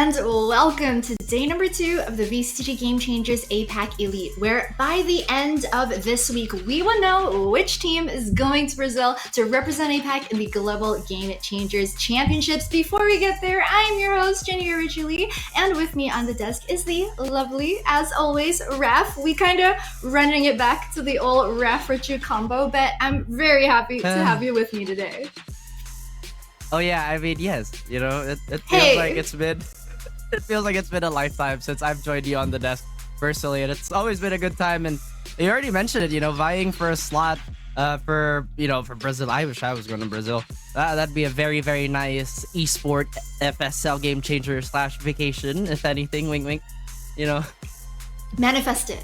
and welcome to day number 2 of the VCT Game Changers APAC Elite, where by the end of this week, we will know which team is going to Brazil to represent APAC in the Global Game Changers Championships. Before we get there, I'm your host, Jenny Originally, and with me on the desk is the lovely, as always, Raf. We kind of running it back to the old Raf-Richu combo, but I'm very happy to have you with me today. Oh yeah, I mean, yes. You know, it feels like it's been a lifetime since I've joined you on the desk personally, and it's always been a good time. And you already mentioned it, you know, vying for a slot for Brazil. I wish I was going to Brazil. That'd be a very, very nice Esports FSL game changer / vacation, if anything. Wink, wink. You know, manifest it.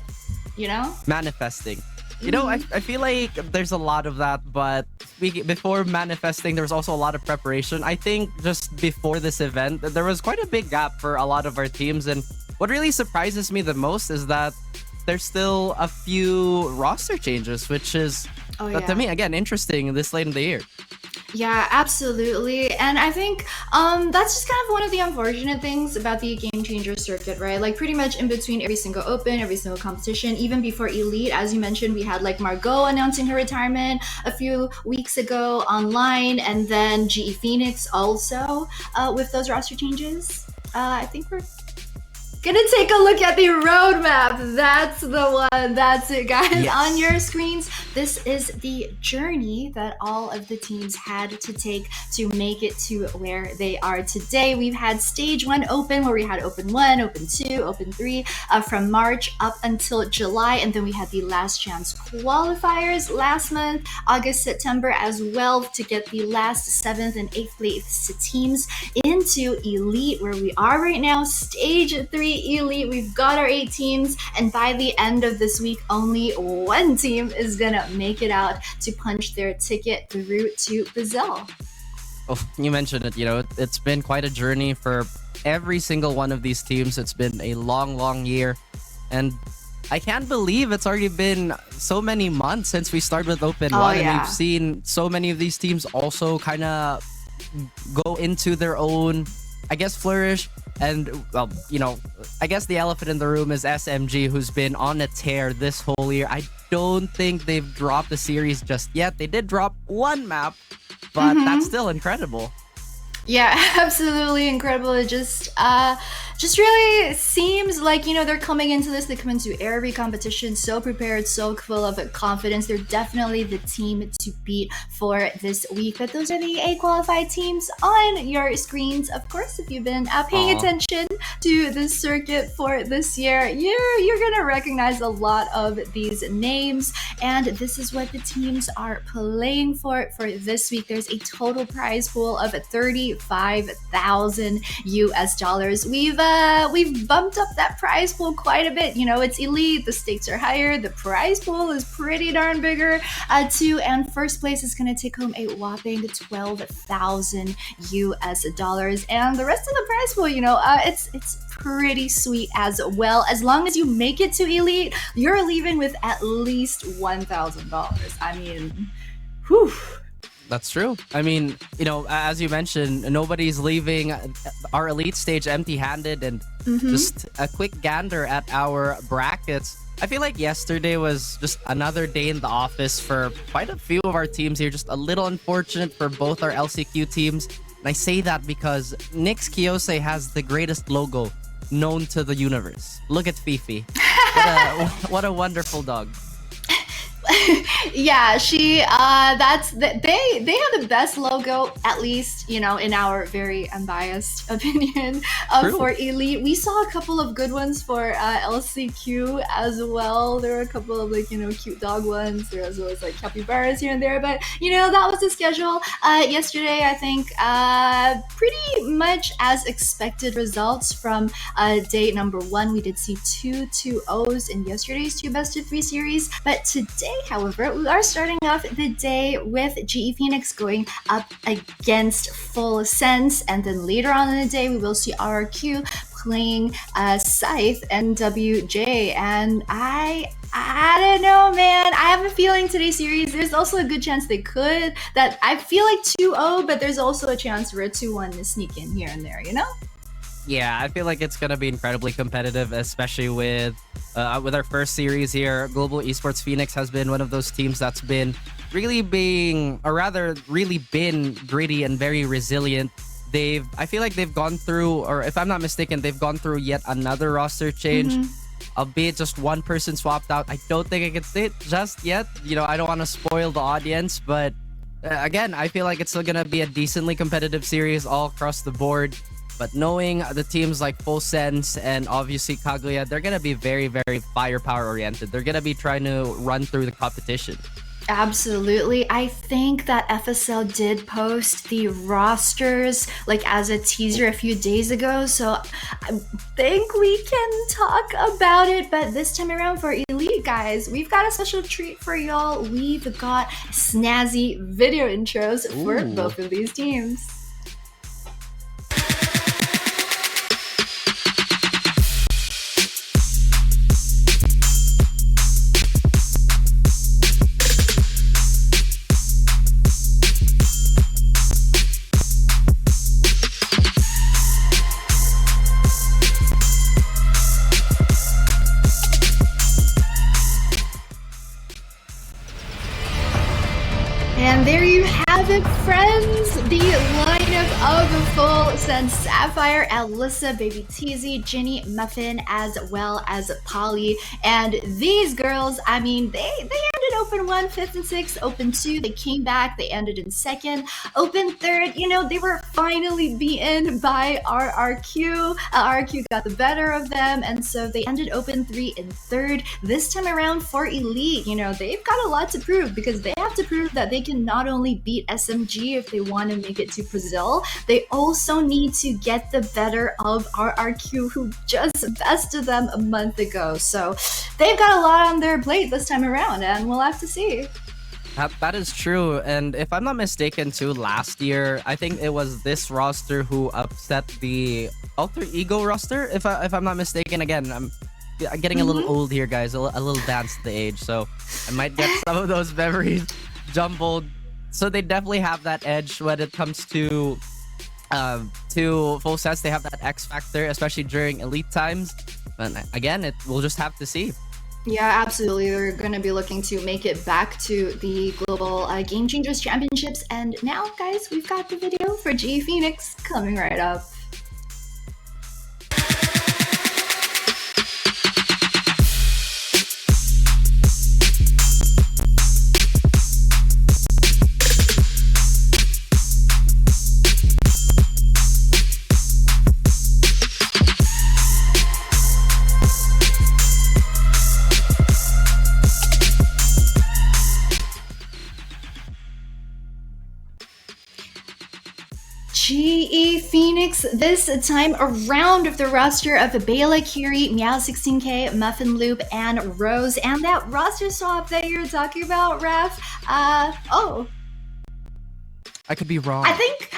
You know, manifesting. You know, I feel like there's a lot of that, but before manifesting, there was also a lot of preparation. I think just before this event, there was quite a big gap for a lot of our teams. And what really surprises me the most is that there's still a few roster changes, which is, to me, again, interesting this late in the year. Yeah, absolutely. And I think that's just kind of one of the unfortunate things about the Game Changer circuit, right? Like pretty much in between every single open, every single competition, even before Elite, as you mentioned, we had like Margot announcing her retirement a few weeks ago online, and then GE Phoenix also with those roster changes. I think we're gonna take a look at the roadmap. That's the one. That's it, guys. Yes. On your screens, this is the journey that all of the teams had to take to make it to where they are today. We've had stage 1 open, where we had open 1, open 2, open 3 from March up until July, and then we had the last chance qualifiers last month, August, September as well, to get the last 7th and 8th place teams into Elite, where we are right now, stage 3 Elite. We've got our 8 teams, and by the end of this week, only one team is gonna make it out to punch their ticket through to Brazil. Oh, you mentioned it. You know, it's been quite a journey for every single one of these teams. It's been a long year, and I can't believe it's already been so many months since we started with Open 1, and we've seen so many of these teams also kind of go into their own, I guess, flourish. And, well, you know, I guess the elephant in the room is SMG, who's been on a tear this whole year. I don't think they've dropped the series just yet. They did drop one map, but that's still incredible. Yeah, absolutely incredible. It just really seems like, you know, they're coming into this, they come into every competition so prepared, so full of confidence. They're definitely the team to beat for this week. But those are the A qualified teams on your screens. Of course, if you've been paying attention to this circuit for this year, you're gonna recognize a lot of these names. And this is what the teams are playing for this week. There's a total prize pool of $35,000 US. We've bumped up that prize pool quite a bit. You know, it's Elite, the stakes are higher, the prize pool is pretty darn bigger too, and first place is going to take home a whopping $12,000 US. And the rest of the prize pool, you know, it's pretty sweet as well. As long as you make it to Elite, you're leaving with at least $1,000. I mean, whew. That's true. I mean, you know, as you mentioned, nobody's leaving our Elite stage empty-handed, and just a quick gander at our brackets. I feel like yesterday was just another day in the office for quite a few of our teams here. Just a little unfortunate for both our LCQ teams. And I say that because Nyx Kiyose has the greatest logo known to the universe. Look at Fifi. What a wonderful dog. Yeah, she they have the best logo, at least, you know, in our very unbiased opinion for Elite. We saw a couple of good ones for LCQ as well. There were a couple of, like, you know, cute dog ones, there as well as like capybaras here and there, but you know, that was the schedule. Yesterday, I think pretty much as expected results from day number 1. We did see 2 2-0s in yesterday's 2 best of 3 series, but today, however, we are starting off the day with GE Phoenix going up against FULLSENSE, and then later on in the day we will see RRQ playing Scythe and WJ. And I don't know, man. I have a feeling today's series, there's also a good chance I feel like 2-0, but there's also a chance for a 2-1 to sneak in here and there, you know? Yeah, I feel like it's gonna be incredibly competitive, especially with our first series here. Global Esports Phoenix has been one of those teams that's been really being, or rather, really been gritty and very resilient. I feel like they've gone through, or if I'm not mistaken, they've gone through yet another roster change. Mhm. Albeit just one person swapped out. I don't think I can say it just yet. I don't want to spoil the audience, but again, I feel like it's still gonna be a decently competitive series all across the board. But knowing the teams like FULLSENSE and obviously Kaguya, they're gonna be very, very firepower oriented. They're gonna be trying to run through the competition. Absolutely. I think that FSL did post the rosters like as a teaser a few days ago, so I think we can talk about it. But this time around for Elite, guys, we've got a special treat for y'all. We've got snazzy video intros for Ooh. both of these teams. And there you have it, friends. The lineup of FULLSENSE Sapphire, Alyssa, Baby Teasy, Ginny, Muffin, as well as Polly. And these girls, I mean, they ended Open 1, 5th, and 6th. Open 2, they came back. They ended in 2nd. Open 3rd, they were finally beaten by RRQ. RRQ got the better of them, and so they ended Open 3 in 3rd. This time around for Elite, they've got a lot to prove because they have to prove that they can not only beat SMG if they want to make it to Brazil, they also need to get the better of RRQ, who just bested them a month ago. So they've got a lot on their plate this time around, and we'll have to see. That is true, and if I'm not mistaken too, last year I think it was this roster who upset the Alter Ego roster. If I'm not mistaken, again, I'm getting a little old here, guys, a little advanced at the age, so I might get some of those memories jumbled. So they definitely have that edge when it comes to FULLSENSE. They have that X factor, especially during Elite times. But again, we'll just have to see. Yeah, absolutely. They're going to be looking to make it back to the Global Game Changers Championships. And now, guys, we've got the video for GE Phoenix coming right up. GE Phoenix this time around with the roster of Bela, Kiri, Meow16K, Muffin Loop, and Rose. And that roster swap that you're talking about, Ref, I could be wrong. I think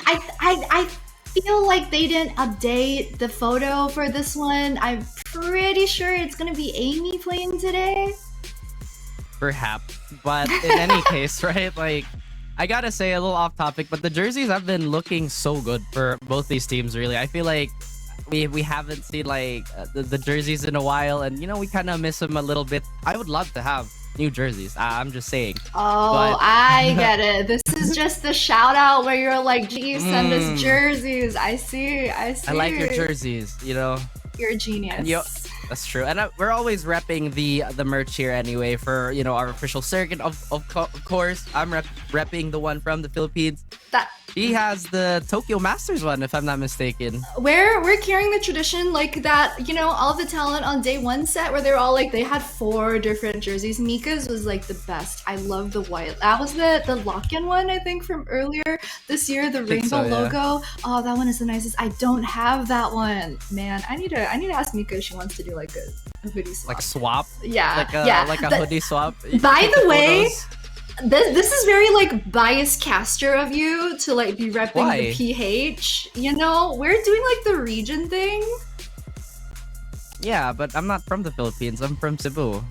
I feel like they didn't update the photo for this one. I'm pretty sure it's gonna be Amy playing today. Perhaps, but in any case, right? Like, I gotta say, a little off topic, but the jerseys have been looking so good for both these teams, really. I feel like we haven't seen like the jerseys in a while, and we kind of miss them a little bit. I would love to have new jerseys. I'm just saying. Oh, but... I get it. This is just the shout out where you're like, geez, send us jerseys. I see. I like your jerseys, You're a genius. That's true, and we're always repping the merch here anyway for our official circuit. Of course, I'm repping the one from the Philippines. He has the Tokyo Masters one, if I'm not mistaken. We're carrying the tradition like that. All of the talent on day one set where they're all like they had 4 different jerseys. Mika's was like the best. I love the white. That was the lock-in one, I think, from earlier this year. The rainbow logo. Oh, that one is the nicest. I don't have that one, man. I need to ask Mika if she wants to do like a hoodie swap. Like swap? Yeah, like a hoodie swap. By the way, this is very like biased caster of you to like be repping the PH. We're doing like the region thing. Yeah, but I'm not from the Philippines. I'm from Cebu.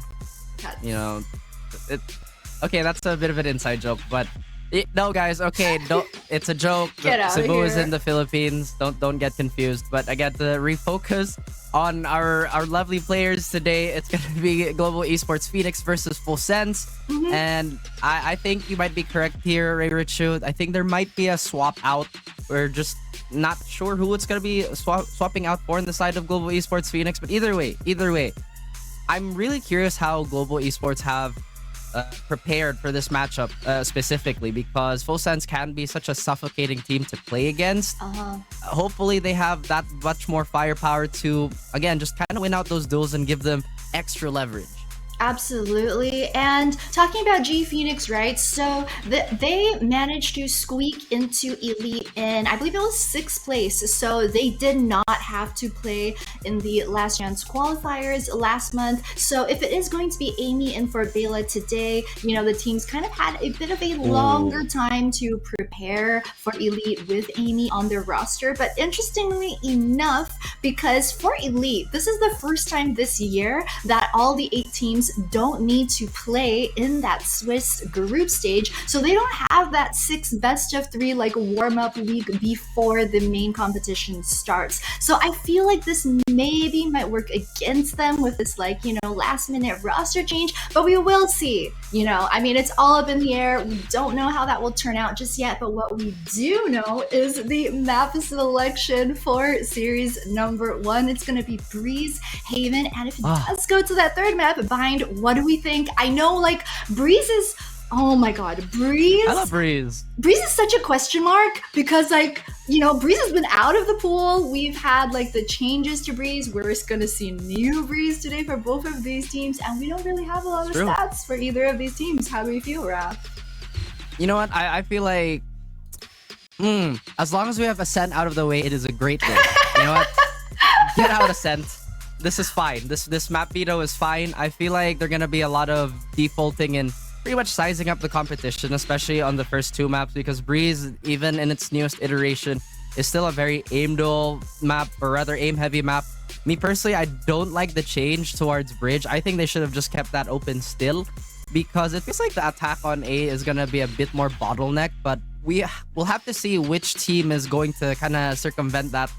Okay, that's a bit of an inside joke, but No, guys. Okay, don't. It's a joke. Get out of Cebu is here. in the Philippines. Don't get confused. But I get to refocus on our lovely players today. It's gonna be Global Esports Phoenix versus FULLSENSE, and I think you might be correct here, Ray Richu. I think there might be a swap out. We're just not sure who it's gonna be swapping out for in the side of Global Esports Phoenix. But either way, I'm really curious how Global Esports have prepared for this matchup specifically, because FULLSENSE can be such a suffocating team to play against. Hopefully they have that much more firepower to, again, just kind of win out those duels and give them extra leverage. Absolutely. And talking about G Phoenix, right? So they managed to squeak into Elite in, I believe it was 6th place. So they did not have to play in the last chance qualifiers last month. So if it is going to be Amy and for Bela today, the teams kind of had a bit of a longer time to prepare for Elite with Amy on their roster. But interestingly enough, because for Elite, this is the first time this year that all the 8 teams don't need to play in that Swiss group stage, so they don't have that 6 best of 3 like warm-up week before the main competition starts. So I feel like this maybe might work against them with this last minute roster change, but we will see. It's all up in the air. We don't know how that will turn out just yet, but what we do know is the map selection for series number 1. It's going to be Breeze, Haven, and if it does go to that 3rd map, Bind, what do we think? I know, Breeze is... Oh my god, Breeze? I love Breeze. Breeze is such a question mark because, Breeze has been out of the pool. We've had, the changes to Breeze. We're just going to see new Breeze today for both of these teams, and we don't really have a lot of stats for either of these teams. How do we feel, Raph? You know what? I feel like... as long as we have Ascent out of the way, it is a great win. You know what? Get out Ascent. This is fine. This map veto is fine. I feel like they're gonna be a lot of defaulting and pretty much sizing up the competition, especially on the first 2 maps, because Breeze, even in its newest iteration, is still a very aim duel map, or rather aim heavy map. Me personally, I don't like the change towards Bridge. I think they should have just kept that open still, because it feels like the attack on A is gonna be a bit more bottleneck, but we'll have to see which team is going to kind of circumvent that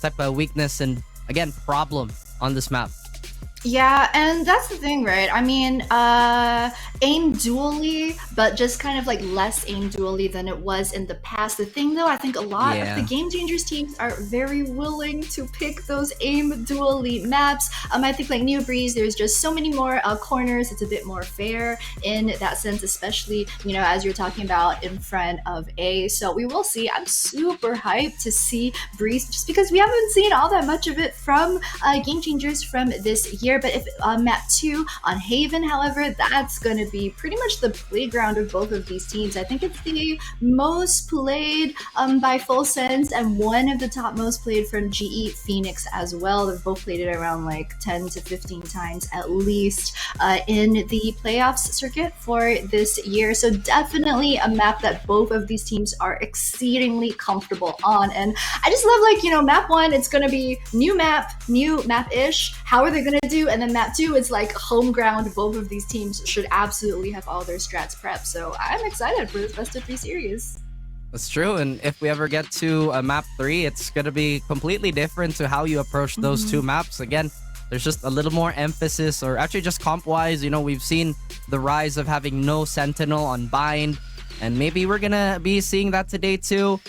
type of weakness and, again, problem on this map. Yeah, and that's the thing, right? Aim dually, but just kind of less aim dually than it was in the past. The thing though, I think a lot of the Game Changers teams are very willing to pick those aim dually maps. I think New Breeze, there's just so many more corners. It's a bit more fair in that sense, especially, as you're talking about in front of A. So we will see. I'm super hyped to see Breeze, just because we haven't seen all that much of it from Game Changers from this year. But if map 2 on Haven, however, that's going to be pretty much the playground of both of these teams. I think it's the most played by FULLSENSE and one of the top most played from GE Phoenix as well. They've both played it around 10 to 15 times at least in the playoffs circuit for this year. So definitely a map that both of these teams are exceedingly comfortable on. And I just love map 1, it's going to be new map-ish. How are they going to do? And then map 2, it's home ground. Both of these teams should absolutely have all their strats prepped. So I'm excited for this best of 3 series. That's true. And if we ever get to map 3, it's going to be completely different to how you approach those 2 maps. Again, there's just a little more emphasis, or actually just comp-wise, we've seen the rise of having no Sentinel on Bind, and maybe we're going to be seeing that today too.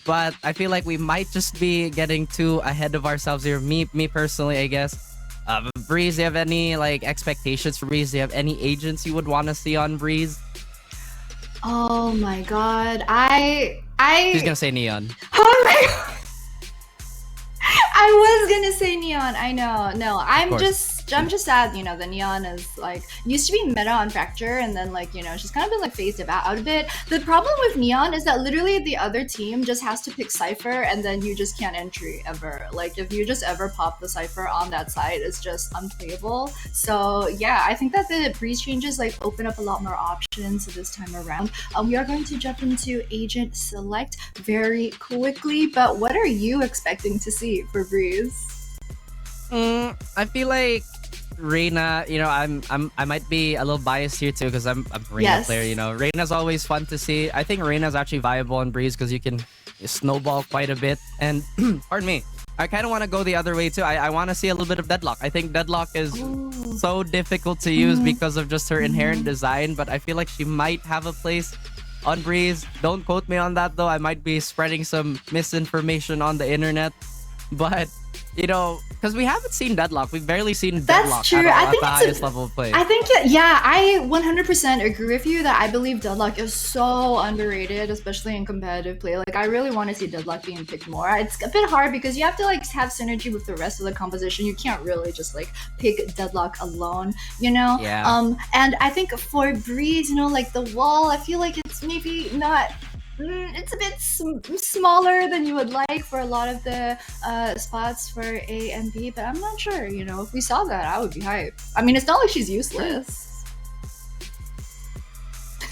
But I feel like we might just be getting too ahead of ourselves here. Me personally, I guess. Breeze, do you have any expectations for Breeze? Do you have any agents you would want to see on Breeze? Oh my god, She's gonna say Neon. Oh my god. I was gonna say Neon. I know. No, I'm just sad. The Neon is used to be meta on Fracture, and then she's kind of been phased out a bit. The problem with Neon is that literally the other team just has to pick Cypher, and then you just can't entry ever. If you just ever pop the Cypher on that side, it's just unplayable. So yeah, I think that the Breeze changes open up a lot more options this time around. We are going to jump into Agent Select very quickly, but what are you expecting to see for Breeze? I feel like Reina, I might be a little biased here too because I'm a Reina Yes. player. Reina's always fun to see. I think Reina's actually viable on Breeze because you can snowball quite a bit. And pardon me, I kind of want to go the other way too. I want to see a little bit of Deadlock. I think Deadlock is so difficult to use because of just her inherent design, but I feel like she might have a place on Breeze. Don't quote me on that though. I might be spreading some misinformation on the internet. But because we haven't seen Deadlock. We've barely seen Deadlock That's true. at the highest level of play. I think, yeah, I 100% agree with you that I believe Deadlock is so underrated, especially in competitive play. Like, I really want to see Deadlock being picked more. It's a bit hard because you have to like have synergy with the rest of the composition. You can't really just like pick Deadlock alone, Yeah. And I think for Breeze, like the wall, I feel like it's maybe not. It's a bit smaller than you would like for a lot of the spots for A and B, but I'm not sure. If we saw that, I would be hyped. I mean, it's not like she's useless.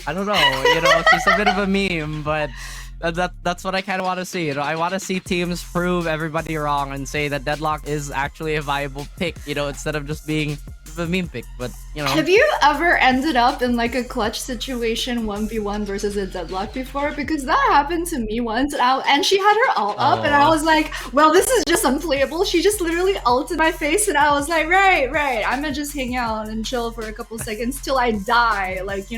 I don't know. She's a bit of a meme, but that's what I kind of want to see. I want to see teams prove everybody wrong and say that Deadlock is actually a viable pick. Instead of just being a meme pick. But Have you ever ended up in like a clutch situation 1v1 versus a Deadlock before? Because that happened to me once, and she had her ult up, and I was like, well, this is just unplayable. She just literally ulted my face, and I was like, right, I'm gonna just hang out and chill for a couple seconds till I die. Like,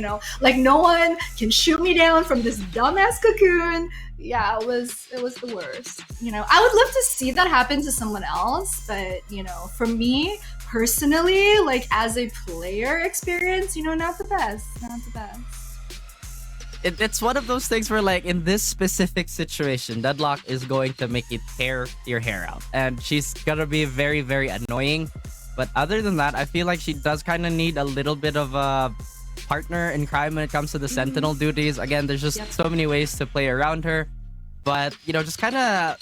like no one can shoot me down from this dumbass cocoon. Yeah, it was the worst. I would love to see that happen to someone else, but for me personally, like as a player experience, not the best. It's one of those things where, like, in this specific situation, Deadlock is going to make you tear your hair out, and she's gonna be very, very annoying. But other than that, I feel like she does kind of need a little bit of a partner in crime when it comes to the Sentinel duties. Again, there's just so many ways to play around her. But, just kind of,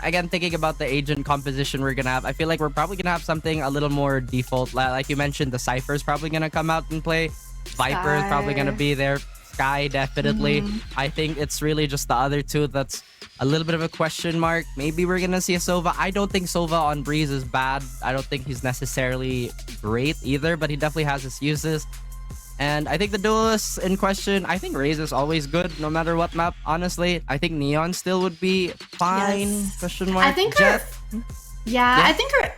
again, thinking about the agent composition we're going to have, I feel like we're probably going to have something a little more default. Like you mentioned, the Cypher is probably going to come out and play. Viper is probably going to be there. Sky, definitely. I think it's really just the other two that's a little bit of a question mark. Maybe we're going to see a Sova. I don't think Sova on Breeze is bad. I don't think he's necessarily great either, but he definitely has his uses. And I think the duelists in question, I think Raze is always good no matter what map, honestly. I think Neon still would be fine, question mark. I think Jet.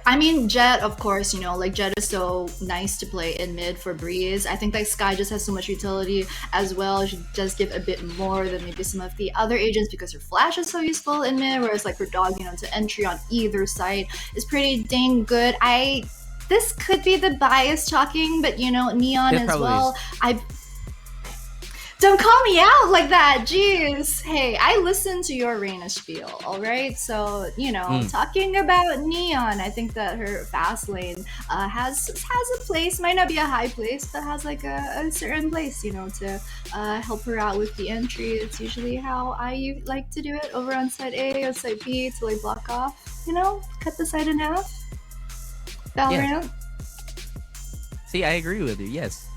I mean, Jet, of course, like Jet is so nice to play in mid for Breeze. I think like Sky just has so much utility as well. She does give a bit more than maybe some of the other agents because her flash is so useful in mid, whereas like her dog, to entry on either side is pretty dang good. This could be the bias talking, but Neon as well. Don't call me out like that, jeez. Hey, I listened to your Reina spiel, all right? So, talking about Neon, I think that her fast lane has a place, might not be a high place, but has like a certain place, to help her out with the entry. It's usually how I like to do it over on side A or side B to like block off, cut the side in half. Valorant. Yeah. See, I agree with you. Yes.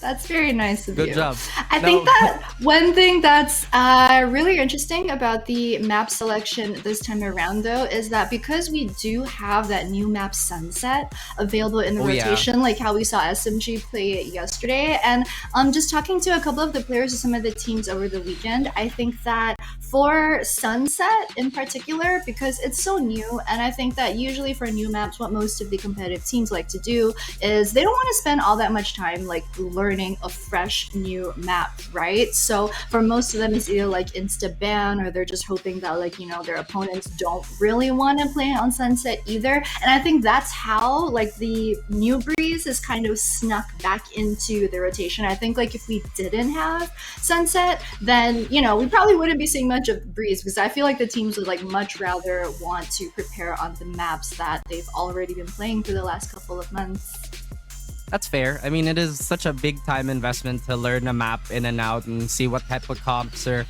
That's very nice of you. Good job. I think that one thing that's really interesting about the map selection this time around, though, is that because we do have that new map Sunset available in the rotation, like how we saw SMG play it yesterday, and just talking to a couple of the players of some of the teams over the weekend, I think that for Sunset in particular, because it's so new, and I think that usually for new maps, what most of the competitive teams like to do is they don't want to spend all that much time like learning a fresh new map, right? So for most of them, it's either like insta ban or they're just hoping that like their opponents don't really want to play on Sunset either. And I think that's how like the new Breeze is kind of snuck back into the rotation. I think like if we didn't have Sunset, then we probably wouldn't be seeing much of Breeze, because I feel like the teams would like much rather want to prepare on the maps that they've already been playing for the last couple of months. That's fair. I mean, it is such a big time investment to learn a map in and out and see what type of comps are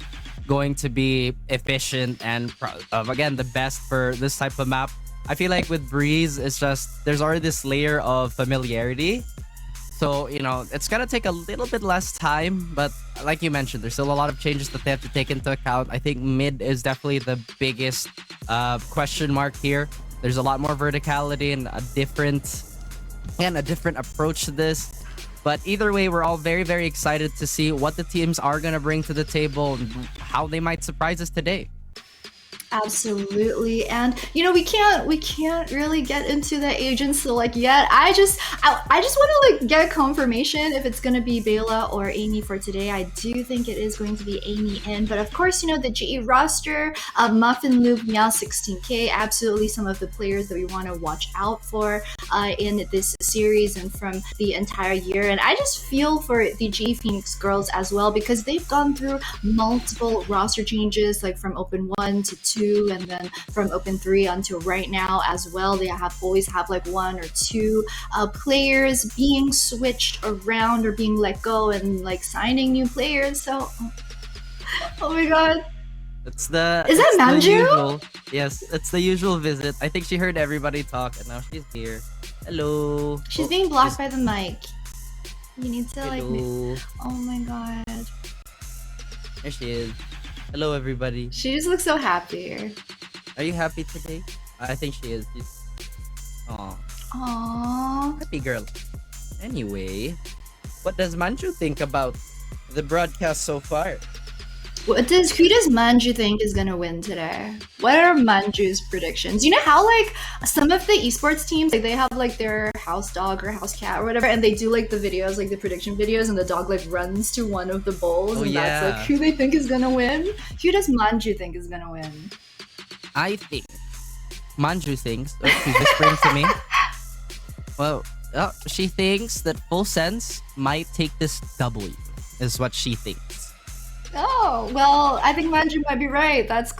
going to be efficient and, again, the best for this type of map. I feel like with Breeze, it's just there's already this layer of familiarity. So, it's going to take a little bit less time. But like you mentioned, there's still a lot of changes that they have to take into account. I think mid is definitely the biggest question mark here. There's a lot more verticality and a different and a different approach to this. But either way, we're all very, very excited to see what the teams are going to bring to the table and how they might surprise us today. Absolutely. And we can't really get into the agent select yet. I just want to like get confirmation if it's going to be Bela or Amy for today. I do think it is going to be Amy in, but of course, the GE roster, Muffin, Luke, Meow, 16K, absolutely some of the players that we want to watch out for in this series and from the entire year. And I just feel for the GE Phoenix girls as well, because they've gone through multiple roster changes, like from Open 1 to 2, and then from Open 3 until right now as well. They always have like one or two players being switched around or being let go and like signing new players. So, oh my god. Is that Manju? Yes, it's the usual visit. I think she heard everybody talk and now she's here. Hello. She's being blocked by the mic. You need to Hello. oh my god. There she is. Hello, everybody. She just looks so happy. Are you happy today? I think she is. Aw. Aww. Happy girl. Anyway, what does Manju think about the broadcast so far? Who does Manju think is gonna win today? What are Manju's predictions? You know how like some of the esports teams, like they have like their house dog or house cat or whatever, and they do like the videos, like the prediction videos, and the dog like runs to one of the bowls, and that's like who they think is gonna win. Who does Manju think is gonna win? I think Manju thinks. Oh, she's whispering to me. Well, she thinks that FULLSENSE might take this W. Is what she thinks. Oh, well, I think Manju might be right. That's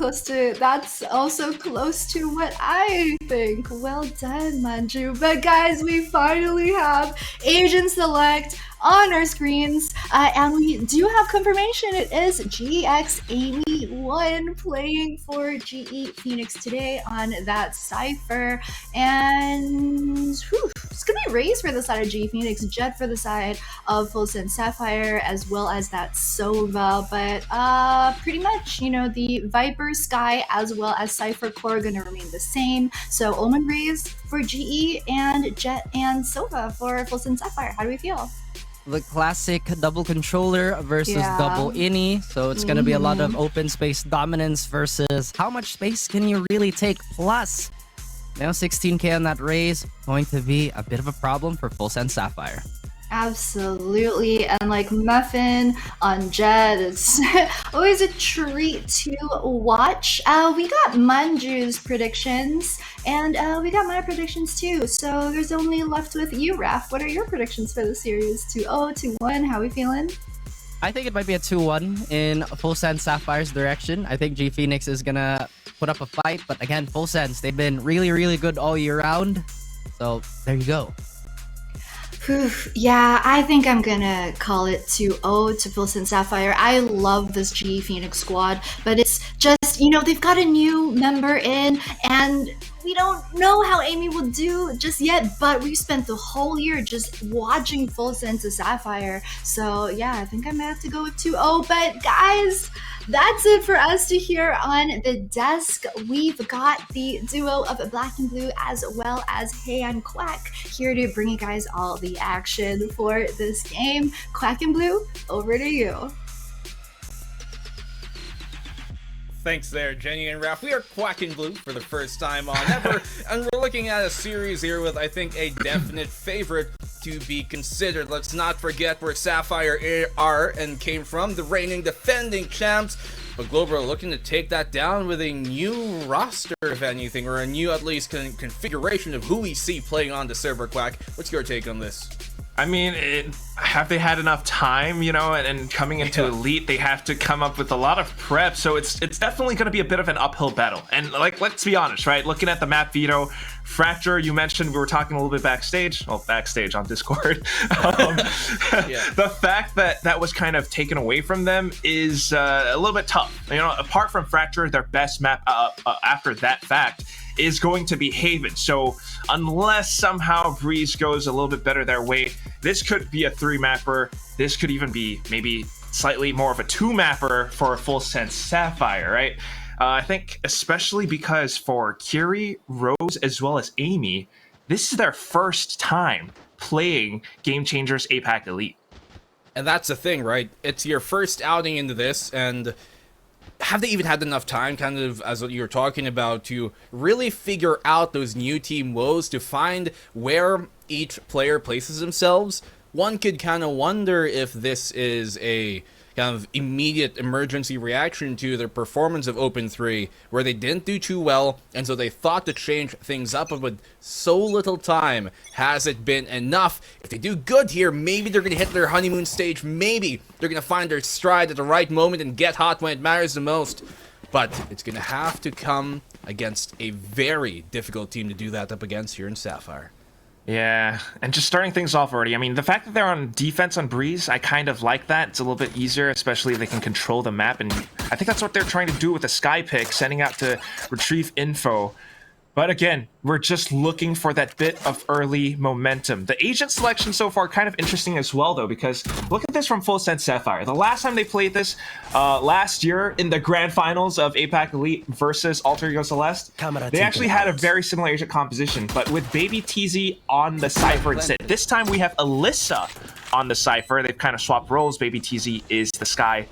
also close to what I think. Well done, Manju. But guys, we finally have Asian Select on our screens, and we do have confirmation. It is GX Amy 1 playing for GE Phoenix today on that Cypher, and it's gonna be Raze for the side of GE Phoenix, Jet for the side of FULLSENSE Sapphire, as well as that Sova. But pretty much, the Viper, Sky, as well as Cypher core are gonna remain the same. So Omen Raze for GE and Jet and Sova for FULLSENSE Sapphire. How do we feel? The classic double controller versus double ini. So it's going to be a lot of open space dominance versus how much space can you really take. Plus, 16K on that Raze, going to be a bit of a problem for FULLSENSE Sapphire. Absolutely. And like Muffin on Jet, it's always a treat to watch. We got Manju's predictions, and we got my predictions too. So there's only left with you, Raf. What are your predictions for the series? 2-0, 2-1, how are we feeling? I think it might be a 2-1 in FULLSENSE Sapphire's direction. I think G Phoenix is gonna put up a fight, but again, FULLSENSE, they've been really, really good all year round. So there you go. Yeah, I think I'm gonna call it 2-0 to FULLSENSE Sapphire. I love this GE Phoenix squad, but it's just, they've got a new member in, and we don't know how Amy will do just yet, but we spent the whole year just watching FULLSENSE Sapphire. So yeah, I think I might have to go with 2-0, but guys, that's it for us to hear on the desk. We've got the duo of Black and Blue as well as Hey I'm Quack here to bring you guys all the action for this game. Quack and Blue, over to you. Thanks there, Jenny and Raph. We are Quack and Blue for the first time on ever, and we're looking at a series here with, I think, a definite favorite to be considered. Let's not forget where Sapphire are and came from, the reigning defending champs. But Global are looking to take that down with a new roster, if anything, or a new, at least, configuration of who we see playing on the server. Quack, what's your take on this? I mean, have they had enough time, and coming into Elite, they have to come up with a lot of prep, so it's definitely going to be a bit of an uphill battle. And, let's be honest, right? Looking at the map veto, Fracture, you mentioned, we were talking a little bit backstage on Discord. The fact that was kind of taken away from them is a little bit tough. Apart from Fracture, their best map after that fact is going to be Haven. So unless somehow Breeze goes a little bit better their way, this could be a 3-mapper. This could even be maybe slightly more of a 2-mapper for a FULLSENSE Sapphire, right? I think especially because for Curie, Rose, as well as Amy, this is their first time playing Game Changers APAC Elite. And that's the thing, right? It's your first outing into this, and have they even had enough time, kind of as what you were talking about, to really figure out those new team woes, to find where each player places themselves? One could kind of wonder if this is a kind of immediate emergency reaction to their performance of Open 3, where they didn't do too well, and so they thought to change things up, but with so little time, has it been enough? If they do good here, maybe they're going to hit their honeymoon stage, maybe they're going to find their stride at the right moment and get hot when it matters the most. But it's going to have to come against a very difficult team to do that up against here in Sapphire. Yeah, and just starting things off already. I mean, the fact that they're on defense on Breeze, I kind of like that. It's a little bit easier, especially if they can control the map. And I think that's what they're trying to do with the Sky pick, sending out to retrieve info. But again, we're just looking for that bit of early momentum. The agent selection so far kind of interesting as well, though, because look at this from FULLSENSE Sapphire. The last time they played this, last year in the grand finals of APAC Elite versus Alter Ego Celeste, they actually had a very similar agent composition, but with Baby TZ on the Cypher instead. This time we have Alyssa on the Cypher. They've kind of swapped roles. Baby TZ is the Sky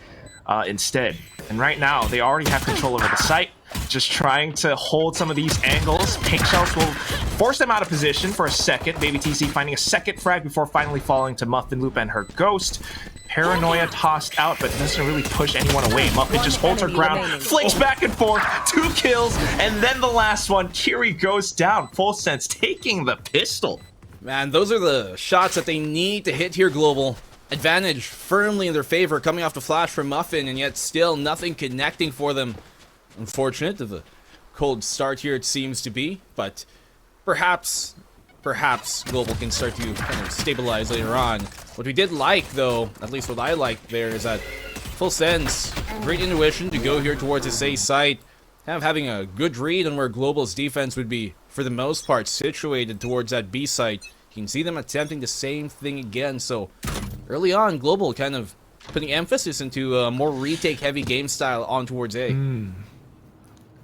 instead. And right now, they already have control over the site. Just trying to hold some of these angles. Pink Shells will force them out of position for a second. Baby TC finding a second frag before finally falling to Muffin Loop and her Ghost. Paranoia tossed out, but doesn't really push anyone away. Muffin just holds her ground, flicks back and forth, 2 kills, and then the last one, Kiri goes down. FULLSENSE taking the pistol. Man, those are the shots that they need to hit here, Global. Advantage firmly in their favor, coming off the flash from Muffin, and yet still nothing connecting for them. Unfortunate of a cold start here, it seems to be, but perhaps Global can start to kind of stabilize later on. What we did like, though, at least what I liked there, is that FULLSENSE, great intuition to go here towards his A site, kind of having a good read on where Global's defense would be, for the most part, situated towards that B site. You can see them attempting the same thing again, so early on, Global kind of putting emphasis into a more retake-heavy game style on towards A.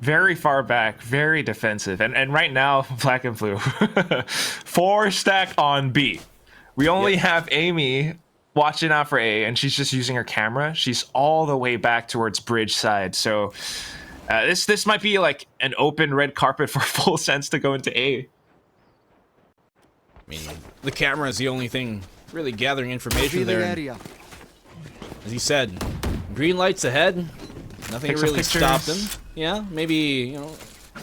Very far back, very defensive. And right now, Black and Blue, 4 stack on B. We only have Amy watching out for A, and she's just using her camera. She's all the way back towards bridge side. So this might be like an open red carpet for FULLSENSE to go into A. I mean, the camera is the only thing really gathering information there. As he said, green lights ahead. Nothing Take to really some stop pictures. them. Yeah, maybe, you know,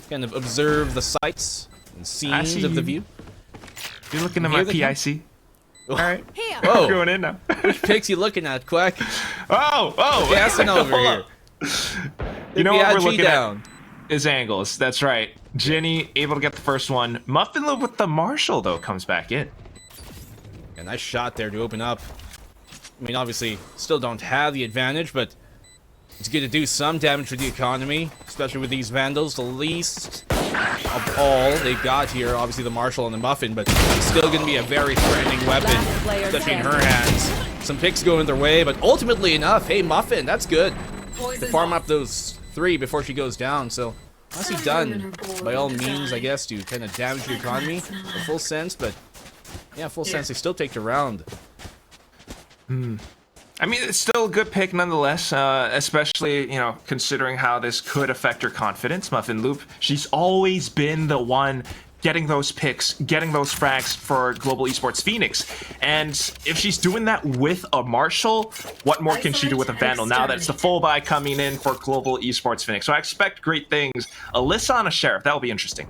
kind of observe the sights and scenes of the view. You're looking at Here my they come. PIC. All right. Whoa. We're going in now. Which pics you looking at, Quack? Oh. Gassing over Hold here. up. You know what we're PIG looking down. at is angles. That's right. Jenny able to get the first one. Muffin Loop with the Marshall, though, comes back in. A nice shot there to open up. I mean, obviously, still don't have the advantage, but it's good to do some damage for the economy, especially with these Vandals. The least of all they've got here, obviously the Marshall and the Muffin, but it's still going to be a very threatening weapon, especially in her hands. Some picks going their way, but ultimately enough. Hey, Muffin, that's good. To farm up those 3 before she goes down, so nicely done by all means, I guess, to kind of damage the economy of FULLSENSE, but yeah, FULLSENSE, they still take the round. I mean, it's still a good pick nonetheless, especially, you know, considering how this could affect her confidence. Muffin Loop, she's always been the one getting those picks, getting those frags for Global Esports Phoenix. And if she's doing that with a Marshall, what more can she do with a Vandal now that it's the full buy coming in for Global Esports Phoenix? So I expect great things. Alyssa on a Sheriff, that will be interesting.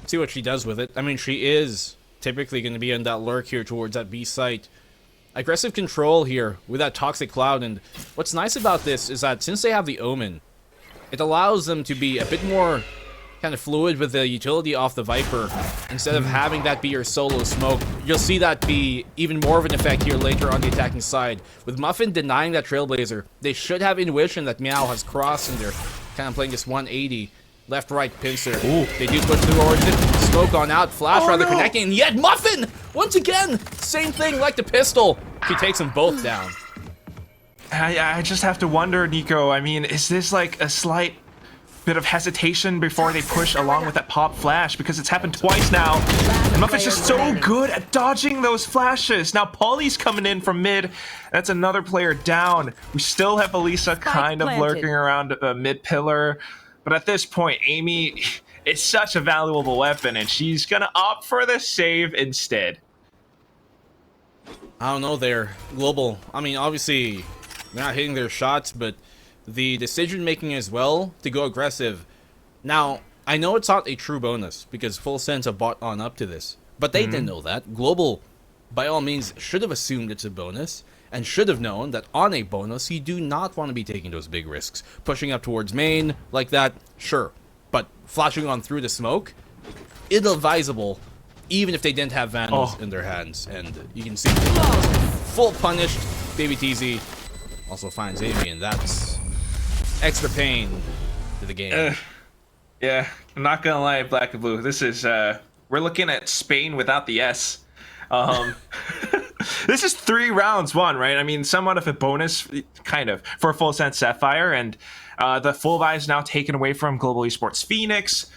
See what she does with it. I mean, she is typically going to be in that lurk here towards that B site. Aggressive control here with that Toxic Cloud, and what's nice about this is that since they have the Omen, it allows them to be a bit more kind of fluid with the utility off the Viper. Instead of having that be your solo smoke, you'll see that be even more of an effect here later on the attacking side. With Muffin denying that Trailblazer, they should have intuition that Meow has crossed and they're kind of playing this 180. Left-right pincer. Ooh. They do push through origin. Smoke on out. Flash rather connecting. And yet Muffin! Once again! Same thing like the pistol. She takes them both down. I just have to wonder, Nico. I mean, is this like a slight bit of hesitation before they push along with that pop flash, because it's happened twice now. And Muffin's just so good at dodging those flashes. Now Polly's coming in from mid. That's another player down. We still have Elisa kind of lurking around mid pillar. But at this point, Amy is such a valuable weapon, and she's going to opt for the save instead. I don't know there. Global, I mean, obviously, they're not hitting their shots, but the decision-making as well to go aggressive. Now, I know it's not a true bonus, because FULLSENSE have bought on up to this. But they didn't know that. Global, by all means, should have assumed it's a bonus, and should have known that on a bonus, you do not want to be taking those big risks. Pushing up towards main, like that, sure. But flashing on through the smoke, ill-advisable, even if they didn't have Vandals in their hands. And you can see full punished. Baby TZ also finds Amy, and that's extra pain to the game. Yeah, I'm not gonna lie, Black and Blue. This is we're looking at Spain without the S. This is 3 rounds won, right? I mean, somewhat of a bonus, kind of, for FULLSENSE Sapphire, and the full buy is now taken away from Global Esports Phoenix.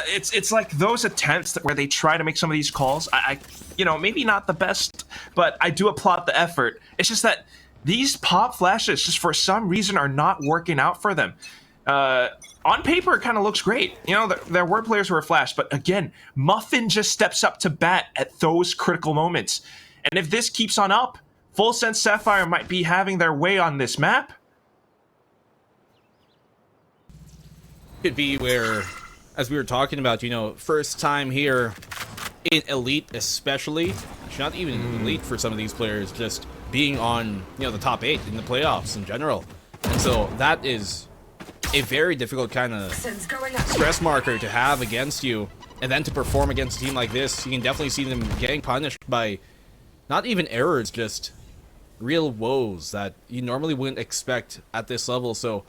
It's like those attempts where they try to make some of these calls. I you know, maybe not the best, but I do applaud the effort. It's just that these pop flashes, just for some reason, are not working out for them. On paper, it kind of looks great. You know, there were players who were flashed, but again, Muffin just steps up to bat at those critical moments. And if this keeps on up, FULLSENSE Sapphire might be having their way on this map. Could be where, as we were talking about, you know, first time here in Elite especially, actually not even Elite for some of these players, just being on, you know, the top 8 in the playoffs in general. And so that is a very difficult kind of stress marker to have against you, and then to perform against a team like this. You can definitely see them getting punished by not even errors, just real woes that you normally wouldn't expect at this level. So,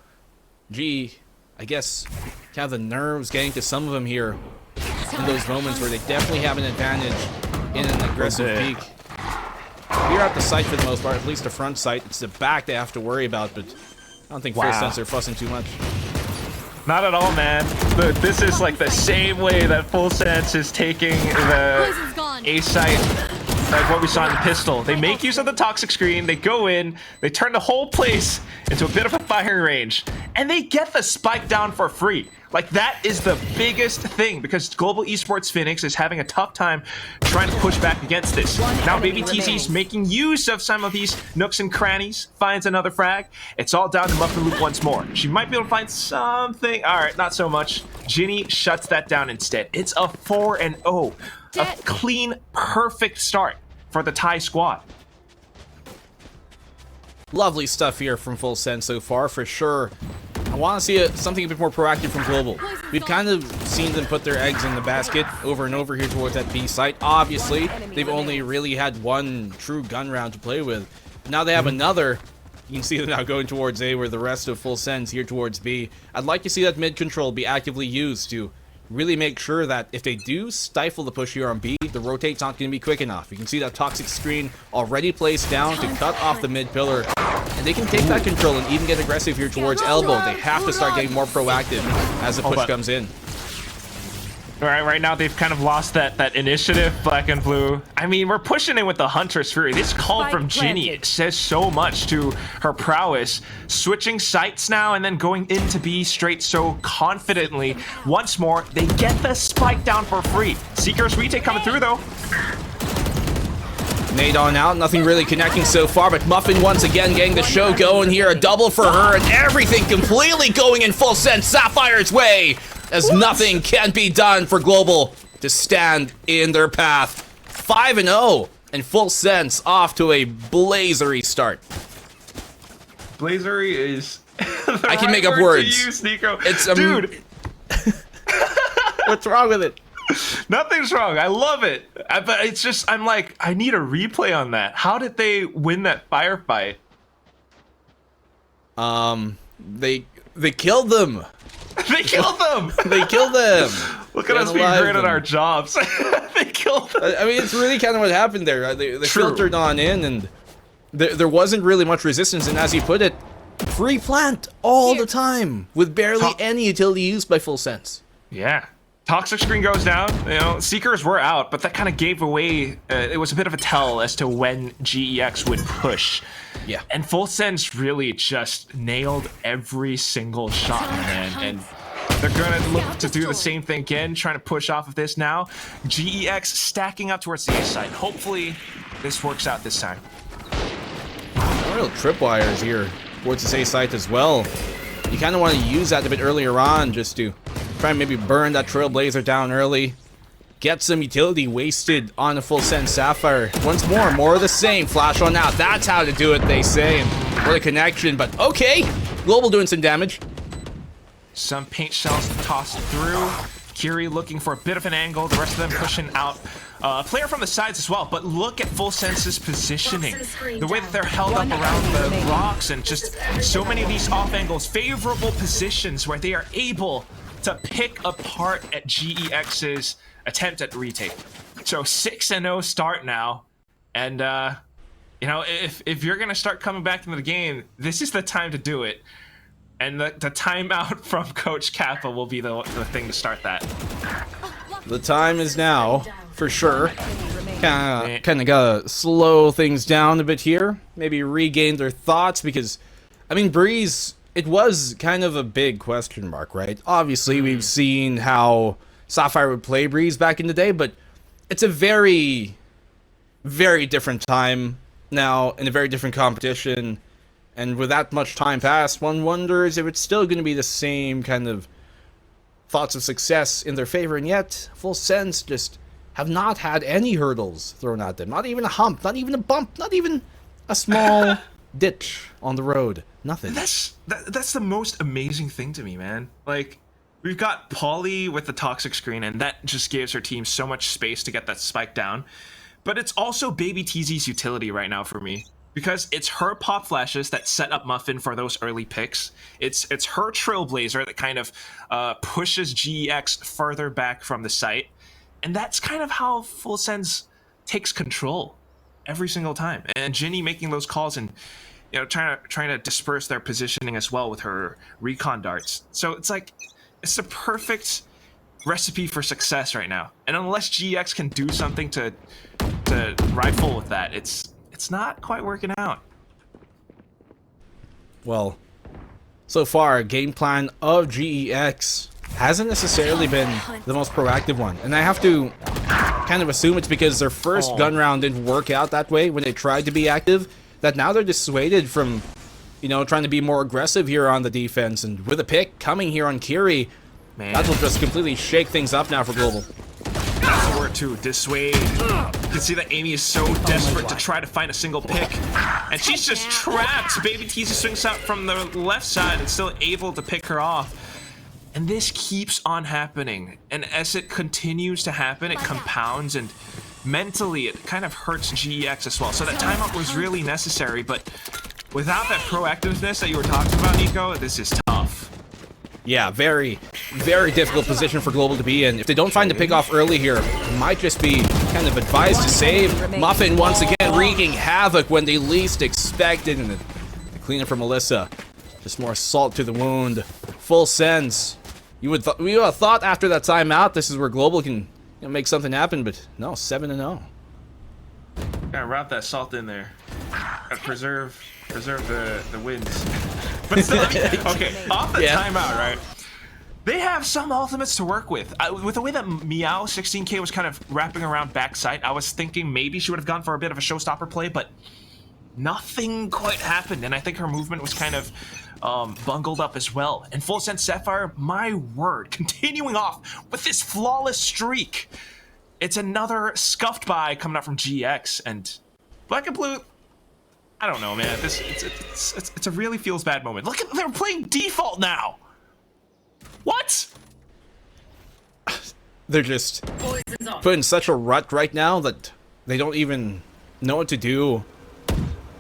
gee, I guess kind of the nerves getting to some of them here in those moments where they definitely have an advantage in an aggressive peak. We're at the site for the most part, at least the front site. It's the back they have to worry about, but I don't think FULLSENSE are fussing too much. Not at all, man. This is like the same way that FULLSENSE is taking the A site, like what we saw in the pistol. They make use of the toxic screen, they go in, they turn the whole place into a bit of a firing range, and they get the spike down for free. Like, that is the biggest thing, because Global Esports Phoenix is having a tough time trying to push back against this. Now Baby TC's making use of some of these nooks and crannies, finds another frag. It's all down to Muffin Loop once more. She might be able to find something. All right, not so much. Ginny shuts that down instead. It's a 4-0. A clean, perfect start for the Thai squad. Lovely stuff here from FULLSENSE so far, for sure. I want to see something a bit more proactive from Global. We've kind of seen them put their eggs in the basket over and over here towards that B site. Obviously, they've only really had one true gun round to play with. Now they have another. You can see them now going towards A, where the rest of FULLSENSE here towards B. I'd like to see that mid control be actively used to really make sure that if they do stifle the push here on B, the rotate's not going to be quick enough. You can see that toxic screen already placed down to cut off the mid pillar. And they can take that control and even get aggressive here towards elbow. They have to start getting more proactive as the push comes in. Right now they've kind of lost that initiative, Black and Blue. I mean, we're pushing in with the Huntress Fury. This call from Ginny says so much to her prowess. Switching sights now and then going into B straight so confidently. Once more, they get the spike down for free. Seeker's retake coming through though. Nade on out, nothing really connecting so far, but Muffin once again getting the show going here. A double for her, and everything completely going in FULLSENSE Sapphire's way, as nothing can be done for Global to stand in their path. 5-0, and FULLSENSE off to a blazery start. Blazery is I can make up words. To use, Nico. It's dude. What's wrong with it? Nothing's wrong. I love it. But it's just, I'm like, I need a replay on that. How did they win that firefight? They killed them. They killed them. They killed them. Look at us being great at our jobs. They killed them. I mean, it's really kind of what happened there. They filtered on in, and there wasn't really much resistance. And as you put it, free plant all the time with barely any utility used by FULLSENSE. Yeah. Toxic screen goes down, you know, Seekers were out, but that kind of gave away, it was a bit of a tell as to when GEX would push. Yeah. And FULLSENSE really just nailed every single shot, man. And they're going to look to do the same thing again, trying to push off of this now. GEX stacking up towards the A side. Hopefully, this works out this time. Real tripwires here towards this A site as well. You kind of want to use that a bit earlier on just to try and maybe burn that Trailblazer down early. Get some utility wasted on a FULLSENSE Sapphire. Once more of the same. Flash on out. That's how to do it, they say. And what a connection, but okay. Global doing some damage. Some paint shells tossed through. Kiri looking for a bit of an angle. The rest of them pushing out. Player from the sides as well, but look at FULLSENSE's positioning. The way that they're held up around the rocks and just so many of these off angles. Favorable positions where they are able to pick apart at GEX's attempt at retake. So 6-0 start now. And, you know, if you're going to start coming back into the game, this is the time to do it. And the timeout from Coach Kappa will be the thing to start that. The time is now, for sure. Kind of gotta slow things down a bit here. Maybe regain their thoughts because, I mean, Breeze, it was kind of a big question mark, right? Obviously, we've seen how Sapphire would play Breeze back in the day, but it's a very, very different time now in a very different competition. And with that much time passed, one wonders if it's still going to be the same kind of thoughts of success in their favor. And yet, FULLSENSE just have not had any hurdles thrown at them. Not even a hump, not even a bump, not even a small ditch on the road. Nothing. That's the most amazing thing to me, man. Like, we've got Polly with the toxic screen, and that just gives her team so much space to get that spike down. But it's also Baby TZ's utility right now for me. Because it's her pop flashes that set up Muffin for those early picks. It's her Trailblazer that kind of pushes GEX further back from the site. And that's kind of how FULLSENSE takes control every single time. And Ginny making those calls and, you know, trying to disperse their positioning as well with her recon darts. So it's like, it's the perfect recipe for success right now. And unless GEX can do something to rifle with that, it's not quite working out. Well, so far, game plan of GEX hasn't necessarily been the most proactive one. And I have to kind of assume it's because their first gun round didn't work out that way when they tried to be active, that now they're dissuaded from, you know, trying to be more aggressive here on the defense. And with a pick coming here on Kiri, that will just completely shake things up now for Global. That's the word too, dissuade. You can see that Amy is so desperate to try to find a single pick. And she's just trapped. Baby Teasy swings out from the left side and still able to pick her off. And this keeps on happening. And as it continues to happen, it compounds, and mentally it kind of hurts GEX as well. So that timeout was really necessary, but without that proactiveness that you were talking about, Nico, this is tough. Yeah, very, very difficult position for Global to be in. If they don't find the pick off early here, it might just be kind of advised to save. Muffin once again wreaking havoc when they least expected, and the cleanup for Melissa. Just more salt to the wound. FULLSENSE. We would have thought after that timeout, this is where Global can, you know, make something happen, but no, 7-0. Gotta wrap that salt in there. Gotta preserve the wins. But still, okay, off the timeout, right? They have some ultimates to work with. With the way that Meow 16K was kind of wrapping around backside, I was thinking maybe she would have gone for a bit of a showstopper play, but nothing quite happened. And I think her movement was kind of bungled up as well. And FULLSENSE Sapphire, my word, continuing off with this flawless streak. It's another scuffed by coming out from GX, and Black and Blue, I don't know, man. It's a really feels bad moment. Look at, they're playing default now. What? They're just put in such a rut right now that they don't even know what to do.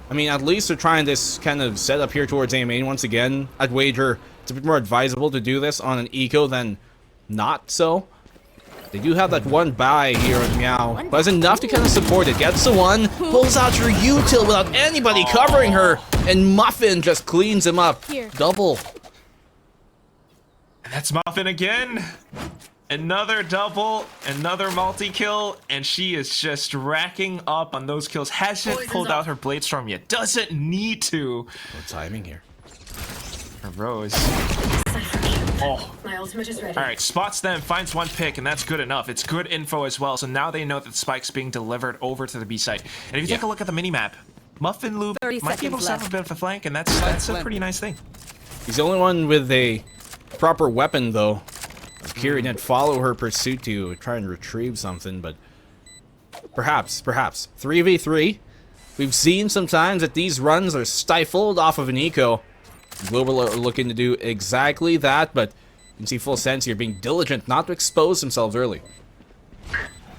I mean, at least they're trying this kind of setup here towards A main once again. I'd wager it's a bit more advisable to do this on an eco than not so. They do have that one buy here on Meow, but it's enough to kind of support it. Gets the one, pulls out her util without anybody covering her, and Muffin just cleans him up. Double. And that's Muffin again. Another double, another multi-kill, and she is just racking up on those kills. Hasn't pulled out her Blade Storm yet. Doesn't need to. No timing here. Her Rose. Oh. Alright, spots them, finds one pick, and that's good enough. It's good info as well, so now they know that the spike's being delivered over to the B site. And if you take a look at the minimap, Muffin Loop might be able to set up a bit of a flank, and that's a pretty nice thing. He's the only one with a proper weapon, though. Kiri didn't follow her pursuit to try and retrieve something, but perhaps 3v3. We've seen sometimes that these runs are stifled off of an eco. Global are looking to do exactly that, but you can see FULLSENSE here being diligent not to expose themselves early.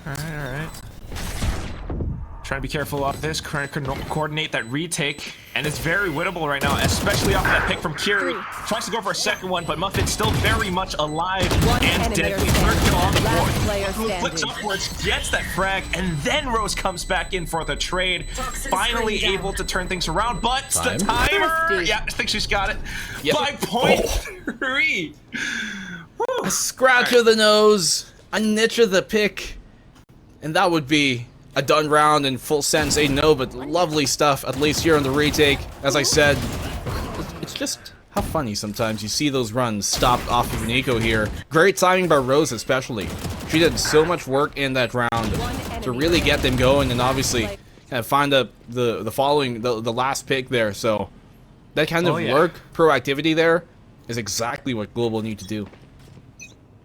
Alright. Trying to be careful off this, trying to coordinate that retake, and it's very winnable right now, especially off that pick from Kiri. Tries to go for a second one, but Muffin's still very much alive and deadly. Third kill on the board. Flicks upwards, gets that frag, and then Rose comes back in for the trade. Finally able to turn things around, but the timer! Yeah, I think she's got it. Yep. 5.3! A scratch of the nose, a niche of the pick, and that would be a done round in FULLSENSE. A no, but lovely stuff, at least here on the retake. As I said, it's just how funny sometimes you see those runs stopped off of an eco here. Great timing by Rose especially. She did so much work in that round to really get them going, and obviously kind of find the last pick there. So that kind of work, proactivity there, is exactly what Global need to do.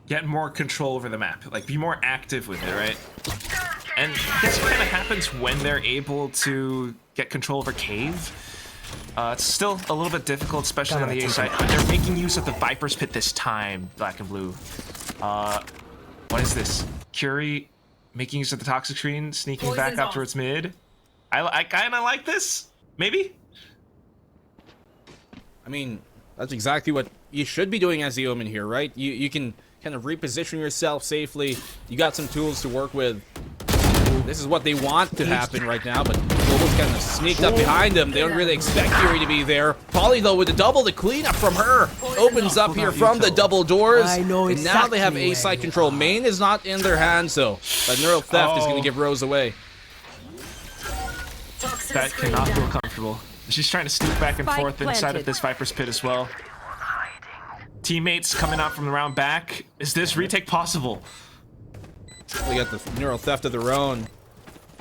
Get more control over the map, like be more active with it, right? And this kind of happens when they're able to get control over Cave. It's still a little bit difficult, especially on the A side. They're making use of the Viper's Pit this time, Black and Blue. What is this? Curie making use of the Toxic Screen, sneaking back up towards mid. I kind of like this, maybe? I mean, that's exactly what you should be doing as the Omen here, right? You can kind of reposition yourself safely. You got some tools to work with. This is what they want to happen right now, but Global's kind of sneaked up behind them. They don't really expect Fury to be there. Polly, though, with the double, the cleanup from her opens up here from the double doors. And now they have A-side control. Main is not in their hands, so that neural theft is going to give Rose away. That cannot feel comfortable. She's trying to sneak back and forth inside of this Viper's Pit as well. Teammates coming out from the round back. Is this retake possible? They got the neural theft of their own,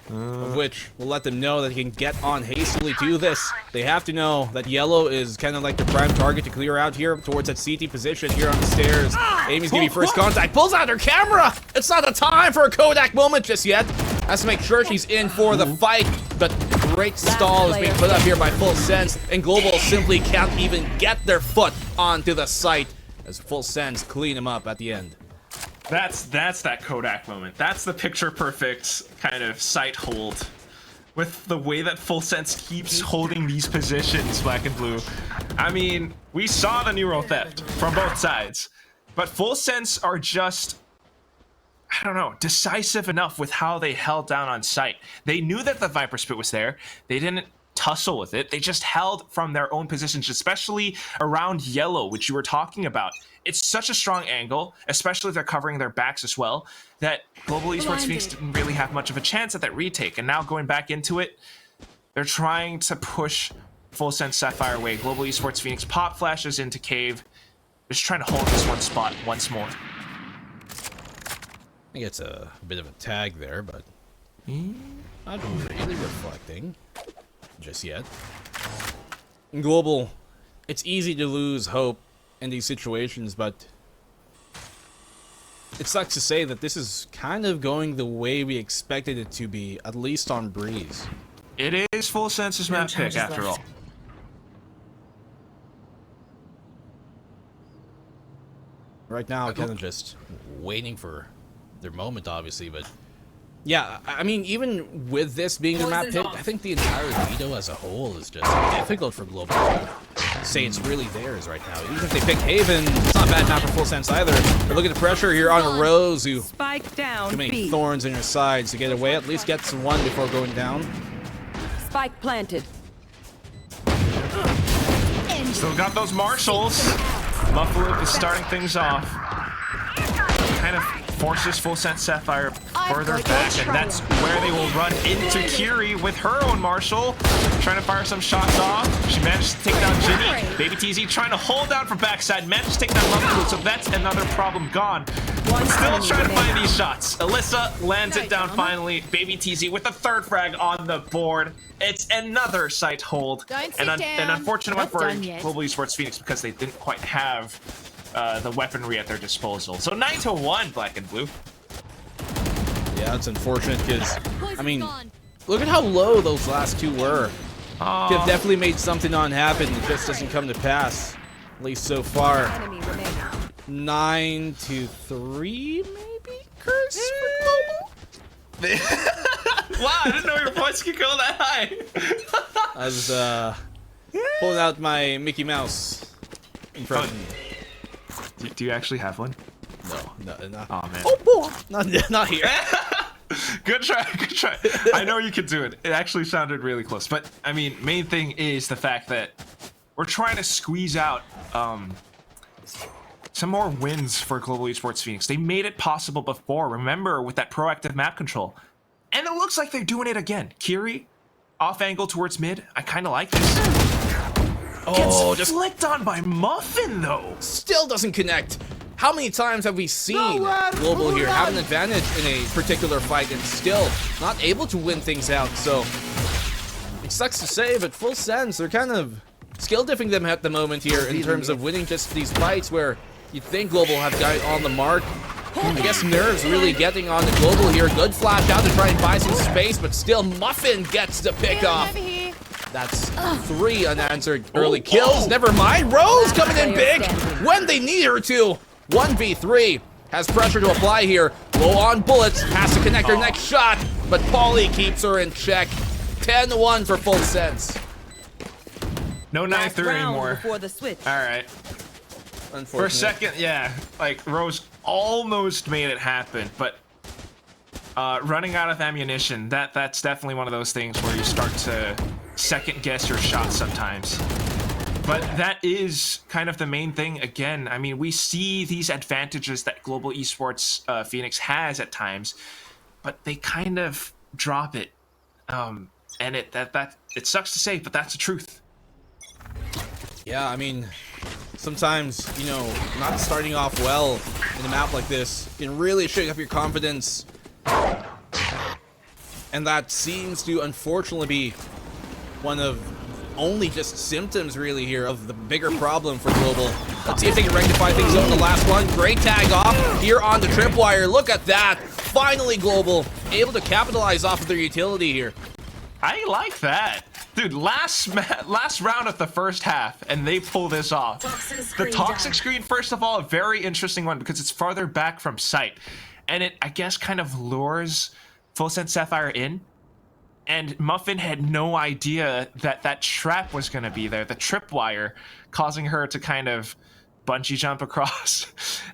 of which will let them know that they can get on hastily to this. They have to know that yellow is kind of like the prime target to clear out here towards that CT position here on the stairs. Amy's gonna be first contact, pulls out her camera. It's not a time for a Kodak moment just yet. Has to make sure she's in for the fight, but great stall is being put up here by FULLSENSE, and Global simply can't even get their foot onto the site as FULLSENSE clean him up at the end. That's that Kodak moment. That's the picture perfect kind of sight hold. With the way that FULLSENSE keeps holding these positions, Black and Blue. I mean, we saw the neural theft from both sides, but FULLSENSE are just, I don't know, decisive enough with how they held down on site. They knew that the Viper Spit was there. They didn't tussle with it. They just held from their own positions, especially around yellow, which you were talking about. It's such a strong angle, especially if they're covering their backs as well, that Global Esports Phoenix didn't really have much of a chance at that retake. And now going back into it, they're trying to push FULLSENSE Sapphire away. Global Esports Phoenix pop flashes into Cave. Just trying to hold this one spot once more. I think it's a bit of a tag there, but not really reflecting just yet. In Global, it's easy to lose hope in these situations, but it sucks to say that this is kind of going the way we expected it to be, at least on Breeze. It is FULLSENSE's map pick after all. Right now, kind of just waiting for their moment, obviously, but yeah, I mean, even with this being their map pick, I think the entire veto as a whole is just difficult for Global. say it's really theirs right now. Even if they pick Haven, it's not a bad map for FULLSENSE either. They're looking at pressure here on Rose, who Spike down. too many B. thorns in her sides to get away. At least gets one before going down. Spike planted. Still got those marshals. Muffalo is starting things off. Kind of forces FULLSENSE Sapphire further back, and that's where they will run into Kiri with her own marshal. Trying to fire some shots off. She managed to take down Ginny. Baby TZ trying to hold down from backside. Managed to take down Muffalo, so that's another problem gone. Still trying to find these shots. Alyssa lands it down finally. Baby TZ with the third frag on the board. It's another site hold. And an unfortunate one for Global Esports Phoenix because they didn't quite have the weaponry at their disposal. So 9-1, Black and Blue. Yeah, it's unfortunate because, I mean, look at how low those last two were. Could have definitely made something on happen. It just doesn't come to pass, at least so far. 9-3, maybe? Curse for Global? Wow, I didn't know your voice could go that high. I was pulling out my Mickey Mouse impression. Do you actually have one? No, not. Oh man. Oh boy, not here. Good try, good try. I know you can do it. It actually sounded really close. But I mean, main thing is the fact that we're trying to squeeze out some more wins for Global Esports Phoenix. They made it possible before. Remember, with that proactive map control. And it looks like they're doing it again. Kiri, off angle towards mid. I kind of like this. Oh, Gets flicked on by Muffin, though. Still doesn't connect. How many times have we seen Global here have an advantage in a particular fight and still not able to win things out? So it sucks to say, but FULLSENSE, they're kind of skill diffing them at the moment here in terms of winning just these fights where you think Global have got it on the mark. I guess Nerves really getting on the Global here. Good flash out to try and buy some space, but still Muffin gets the pick off. That's 3 unanswered early kills. Never mind. Rose coming in big when they need her to. 1v3. Has pressure to apply here. Low on bullets. Has to connect her next shot, but Pauly keeps her in check. 10-1 for FULLSENSE. No 9-3 anymore. Before the switch. All right. For a second, yeah, like Rose almost made it happen, but running out of ammunition, that's definitely one of those things where you start to second guess your shots sometimes. But that is kind of the main thing. Again, I mean, we see these advantages that Global Esports Phoenix has at times, but they kind of drop it. And it sucks to say, but that's the truth. Yeah, I mean, sometimes, you know, not starting off well in a map like this can really shake up your confidence. And that seems to unfortunately be one of only just symptoms really here of the bigger problem for Global. Let's see if they can rectify things on the last one. Great tag off here on the tripwire. Look at that. Finally Global able to capitalize off of their utility here. I like that. Dude, last round of the first half, and they pull this off. The toxic screen, first of all, a very interesting one because it's farther back from sight. And it, I guess, kind of lures FULLSENSE Sapphire in. And Muffin had no idea that that trap was going to be there, the tripwire, causing her to kind of bungee jump across.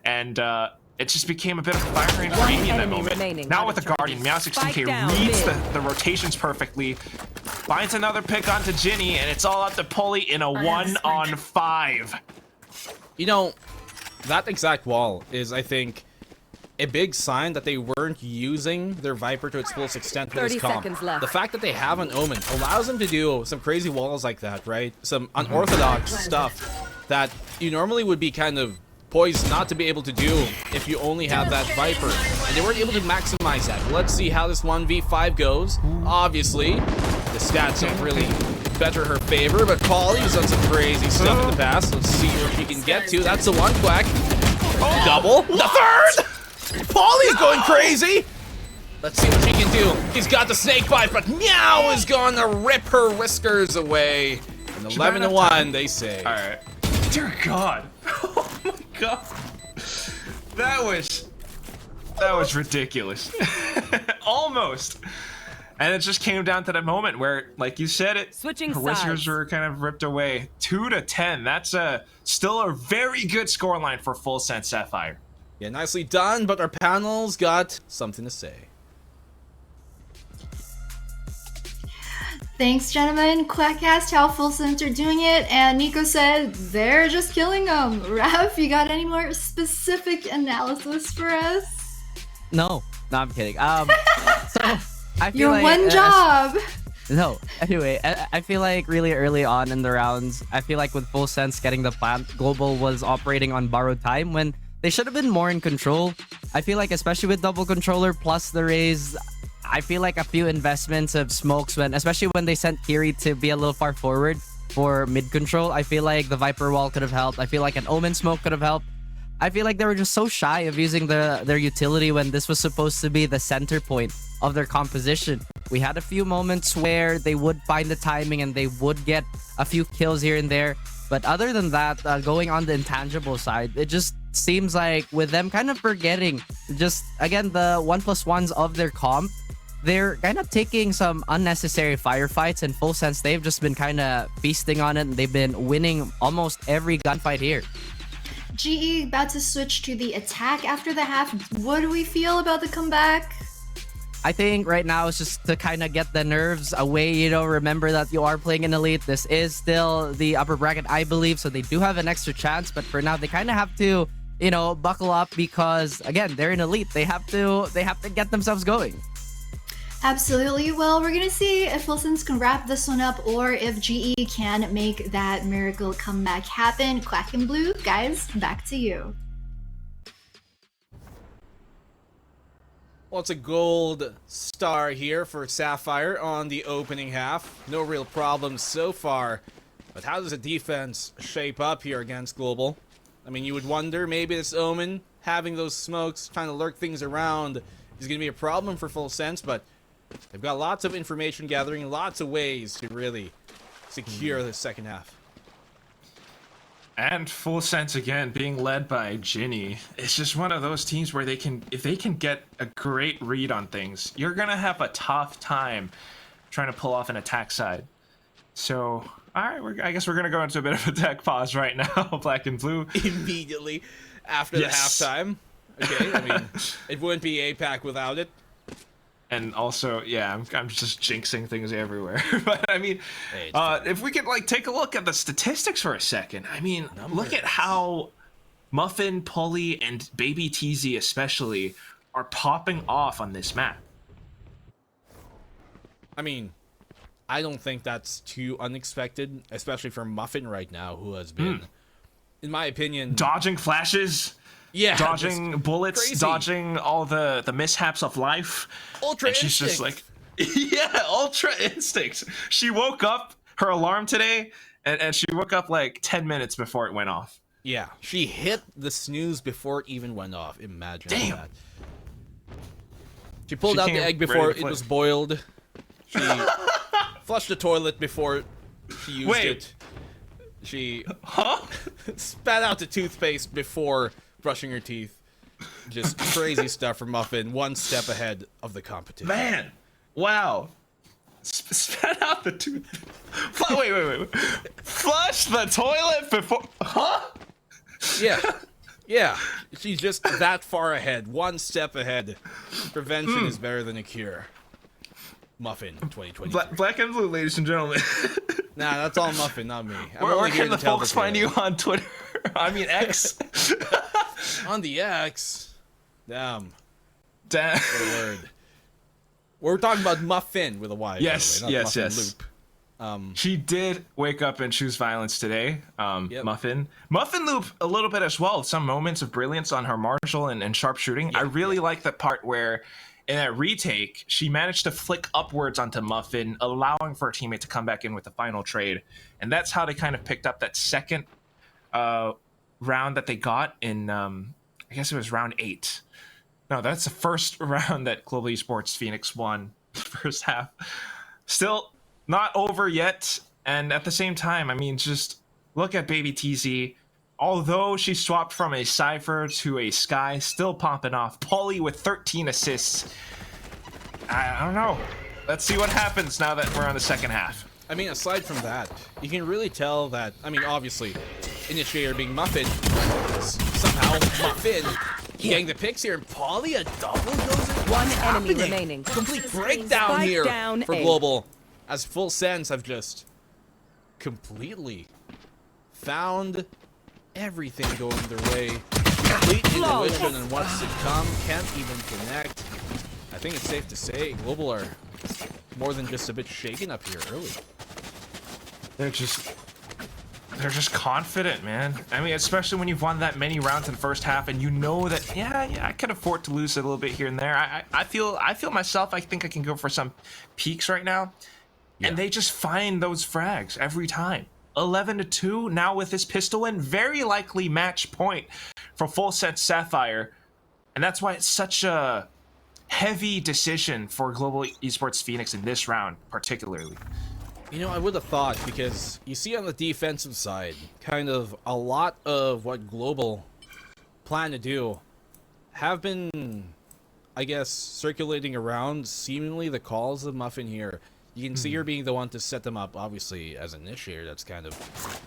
And it just became a bit of a firing range in that moment. Now with the Guardian, Meow16k reads the rotations perfectly, finds another pick onto Ginny, and it's all up to Pauly in a 1-on-5. You know, that exact wall is, I think, a big sign that they weren't using their Viper to its fullest extent for this comp. The fact that they have an Omen allows them to do some crazy walls like that, right? Some unorthodox stuff that you normally would be kind of poised not to be able to do if you only have that Viper. And they weren't able to maximize that. Let's see how this 1v5 goes. Obviously, the stats don't really better her favor, but Pauly's done some crazy stuff in the past. Let's see what she can get to. That's the one quack. Double. The third! Pauly's going crazy! Let's see what she can do. He's got the snake bite, but Meow is going to rip her whiskers away. And 11-1, they say. All right. Dear God. Oh my God. That was ridiculous. Almost. And it just came down to that moment where, like you said, Switching her whiskers sides. were kind of ripped away. 2-10. That's still a very good scoreline for FULLSENSE Sapphire. Yeah, nicely done, but our panel's got something to say. Thanks, gentlemen. Quack asked how FULLSENSE are doing it, and Nico said they're just killing them. Raph, you got any more specific analysis for us? No, I'm kidding. So I feel Your like, one job. No, anyway, I feel like really early on in the rounds, I feel like with FULLSENSE getting the plant, Global was operating on borrowed time when they should have been more in control. I feel like especially with double controller plus the raise, I feel like a few investments of smokes especially when they sent Kiri to be a little far forward for mid control. I feel like the Viper wall could have helped. I feel like an Omen smoke could have helped. I feel like they were just so shy of using their utility when this was supposed to be the center point of their composition. We had a few moments where they would find the timing and they would get a few kills here and there. But other than that, going on the intangible side, it just seems like with them kind of forgetting just, again, the 1+1s of their comp, they're kind of taking some unnecessary firefights, and FULLSENSE, they've just been kind of feasting on it, and they've been winning almost every gunfight here. GE about to switch to the attack after the half. What do we feel about the comeback? I think right now it's just to kind of get the nerves away, remember that you are playing in Elite. This is still the upper bracket, I believe, so they do have an extra chance, but for now they kind of have to, buckle up because, again, they're in Elite. They have to get themselves going. Absolutely. Well, we're going to see if FULLSENSE can wrap this one up or if GE can make that miracle comeback happen. Quack and Blue, guys, back to you. Well, it's a gold star here for Sapphire on the opening half. No real problems so far. But how does the defense shape up here against Global? I mean, you would wonder maybe this Omen having those smokes, trying to lurk things around, is going to be a problem for FULLSENSE, but they've got lots of information gathering, lots of ways to really secure the second half. And FULLSENSE again being led by Ginny. It's just one of those teams where if they can get a great read on things, you're gonna have a tough time trying to pull off an attack side. So, all right, I guess we're gonna go into a bit of a tech pause right now, Black and Blue. Immediately after the halftime. Okay, I mean, it wouldn't be APAC without it. And also, yeah, I'm just jinxing things everywhere. But I mean, if we could take a look at the statistics for a second. I mean, look at how Muffin, Pulley, and Baby TZ especially are popping off on this map. I mean, I don't think that's too unexpected, especially for Muffin right now, who has been, in my opinion, dodging flashes. Yeah, dodging bullets, crazy. Dodging all the mishaps of life. Ultra and she's instinct. just like, yeah, ultra instinct. She woke up, her alarm today, and she woke up like 10 minutes before it went off. Yeah, she hit the snooze before it even went off. Imagine that. She pulled out the egg before it was boiled. She flushed the toilet before she used it. She spat out the toothpaste before brushing her teeth. Just crazy stuff for Muffin. One step ahead of the competition. Man, wow. Spat out the tooth. Wait. Flush the toilet before. Yeah. She's just that far ahead. One step ahead. Prevention is better than a cure. Muffin 2020. Black and Blue, ladies and gentlemen. Nah, that's all Muffin, not me. Where can the folks find you on Twitter? I mean, X. On the X. Damn. What a word. We're talking about Muffin with a Y. Yes, by the way, not yes. Muffin Loop. She did wake up and choose violence today. Muffin Loop a little bit as well. Some moments of brilliance on her martial and sharpshooting. I really like that part where in that retake, she managed to flick upwards onto Muffin, allowing for her teammate to come back in with the final trade. And that's how they kind of picked up that second round that they got in, I guess it was round 8. No, that's the first round that Global Esports Phoenix won first half. Still not over yet. And at the same time, I mean, just look at Baby TZ. Although she swapped from a Cypher to a Sky, still popping off. Pulley with 13 assists. I don't know. Let's see what happens now that we're on the second half. I mean, aside from that, you can really tell that, I mean, obviously, Initiator being Muffin, somehow Muffin getting the picks here, and Polly a double goes in. One enemy remaining. Complete breakdown Spike here down for A. Global, as FULLSENSE have just completely found everything going their way. Complete intuition on what's to come, can't even connect. I think it's safe to say Global are more than just a bit shaken up here early. They're just confident, man. I mean, especially when you've won that many rounds in the first half, and you know that, yeah, I can afford to lose a little bit here and there. I feel myself. I think I can go for some peaks right now, and they just find those frags every time. 11-2 now with this pistol win, very likely match point for FULLSENSE Sapphire, and that's why it's such a heavy decision for Global Esports Phoenix in this round, particularly. You know, I would have thought, because you see on the defensive side, kind of a lot of what Global plan to do have been, I guess, circulating around seemingly the calls of Muffin here. You can see her being the one to set them up, obviously, as an initiator. That's kind of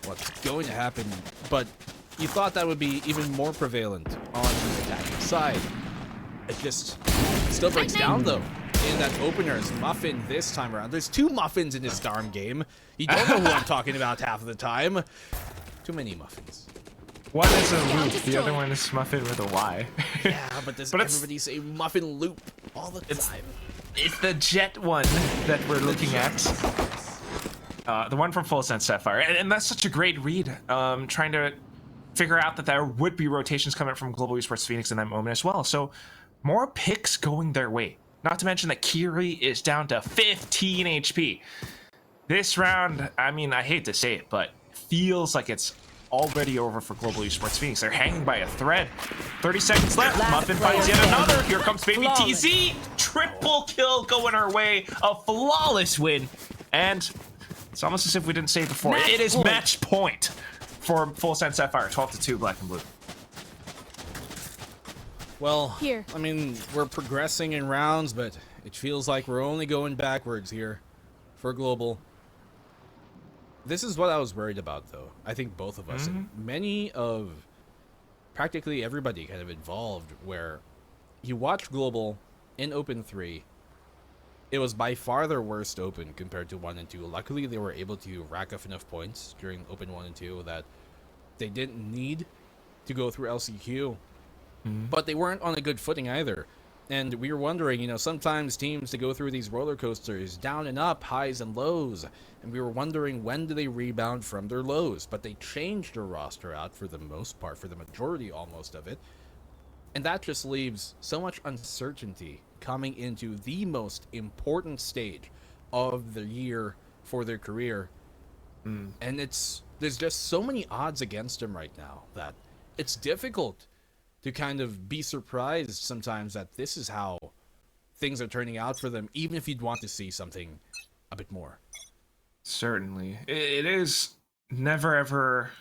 what's going to happen. But you thought that would be even more prevalent on the attacking side. It just still breaks down, though. In that opener is Muffin this time around. There's two Muffins in this darn game. You don't know who I'm talking about half of the time. Too many Muffins. One is a loop, the other one is Muffin with a Y. Yeah, but does everybody say Muffin loop all the time? It's the Jet one that we're looking at. The one from FULLSENSE Sapphire. And that's such a great read. Trying to figure out that there would be rotations coming from Global Esports Phoenix in that moment as well. So more picks going their way. Not to mention that Kiri is down to 15 HP. This round, I mean, I hate to say it, but feels like it's already over for Global Esports Phoenix. They're hanging by a thread. 30 seconds left. Muffin finds yet another. Here comes Baby TZ. Triple kill going our way. A flawless win. And it's almost as if we didn't say it before. It is match point for FULLSENSE Sapphire. 12-2, Black and Blue. Well, I mean, we're progressing in rounds, but it feels like we're only going backwards here for Global. This is what I was worried about, though. I think both of us, and many of, practically everybody kind of involved, where you watch Global in Open 3, it was by far their worst Open compared to 1 and 2. Luckily, they were able to rack up enough points during Open 1 and 2 that they didn't need to go through LCQ. But they weren't on a good footing either. And we were wondering, you know, sometimes teams to go through these roller coasters, down and up, highs and lows. And we were wondering, when do they rebound from their lows? But they changed their roster out for the most part, for the majority almost of it. And that just leaves so much uncertainty coming into the most important stage of the year for their career. And there's just so many odds against them right now that it's difficult to kind of be surprised sometimes that this is how things are turning out for them, even if you'd want to see something a bit more. Certainly. It is never ever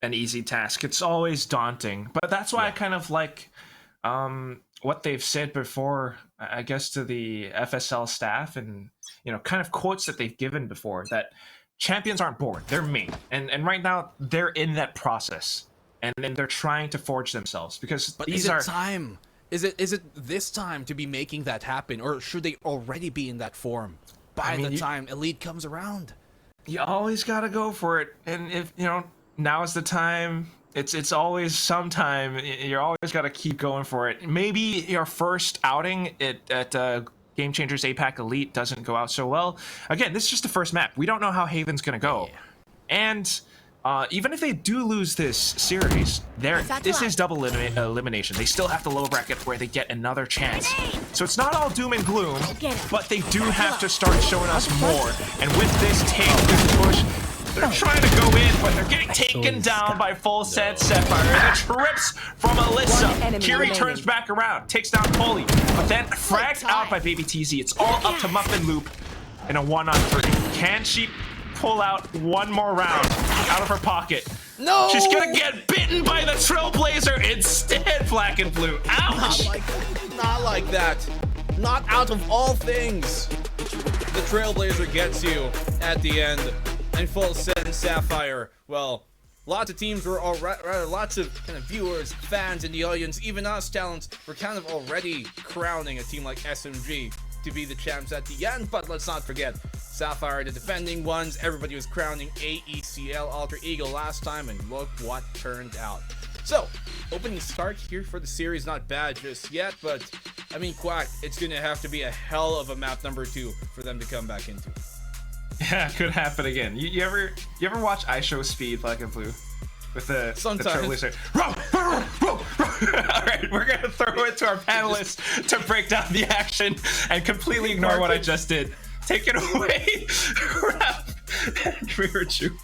an easy task. It's always daunting. But that's why I kind of like what they've said before, I guess, to the FSL staff, and, you know, kind of quotes that they've given before, that champions aren't born, they're made. And right now, they're in that process. And then they're trying to forge themselves, because these are time. Is it this time to be making that happen, or should they already be in that form by the time Elite comes around? You always gotta go for it, and if you know now is the time. It's always sometime. You're always gotta keep going for it. Maybe your first outing at Game Changers APAC Elite doesn't go out so well. Again, this is just the first map. We don't know how Haven's gonna go, and even if they do lose this series, this is double elimination. They still have the low bracket where they get another chance. So it's not all doom and gloom, but they do have to start showing us more. And with this take, this push, they're trying to go in, but they're getting taken down by FULLSENSE Sapphire. And the trips from Alyssa. Kiri turns back around, takes down Polly, but then fragged out by Baby TZ. It's all up to Muffin Loop in a 1-on-3. Can she pull out one more round out of her pocket? No! She's gonna get bitten by the Trailblazer instead, Black and Blue. Ouch! Not like that. Not out of all things. the Trailblazer gets you at the end. And Full Sense Sapphire, well, lots of teams were lots of kind of viewers, fans in the audience, even us talents were kind of already crowning a team like SMG to be the champs at the end. But let's not forget, Sapphire, the defending ones, everybody was crowning AECL Alter Ego last time, and look what turned out. So, opening start here for the series, not bad just yet, but I mean, Quack, it's gonna have to be a hell of a map number 2 for them to come back into. Yeah, could happen again. You ever watch I Show Speed like a blue with the Trailblazer? All right, we're gonna throw it to our panelists to break down the action and completely ignore what I just did. Take it away, Raph and Rirachu.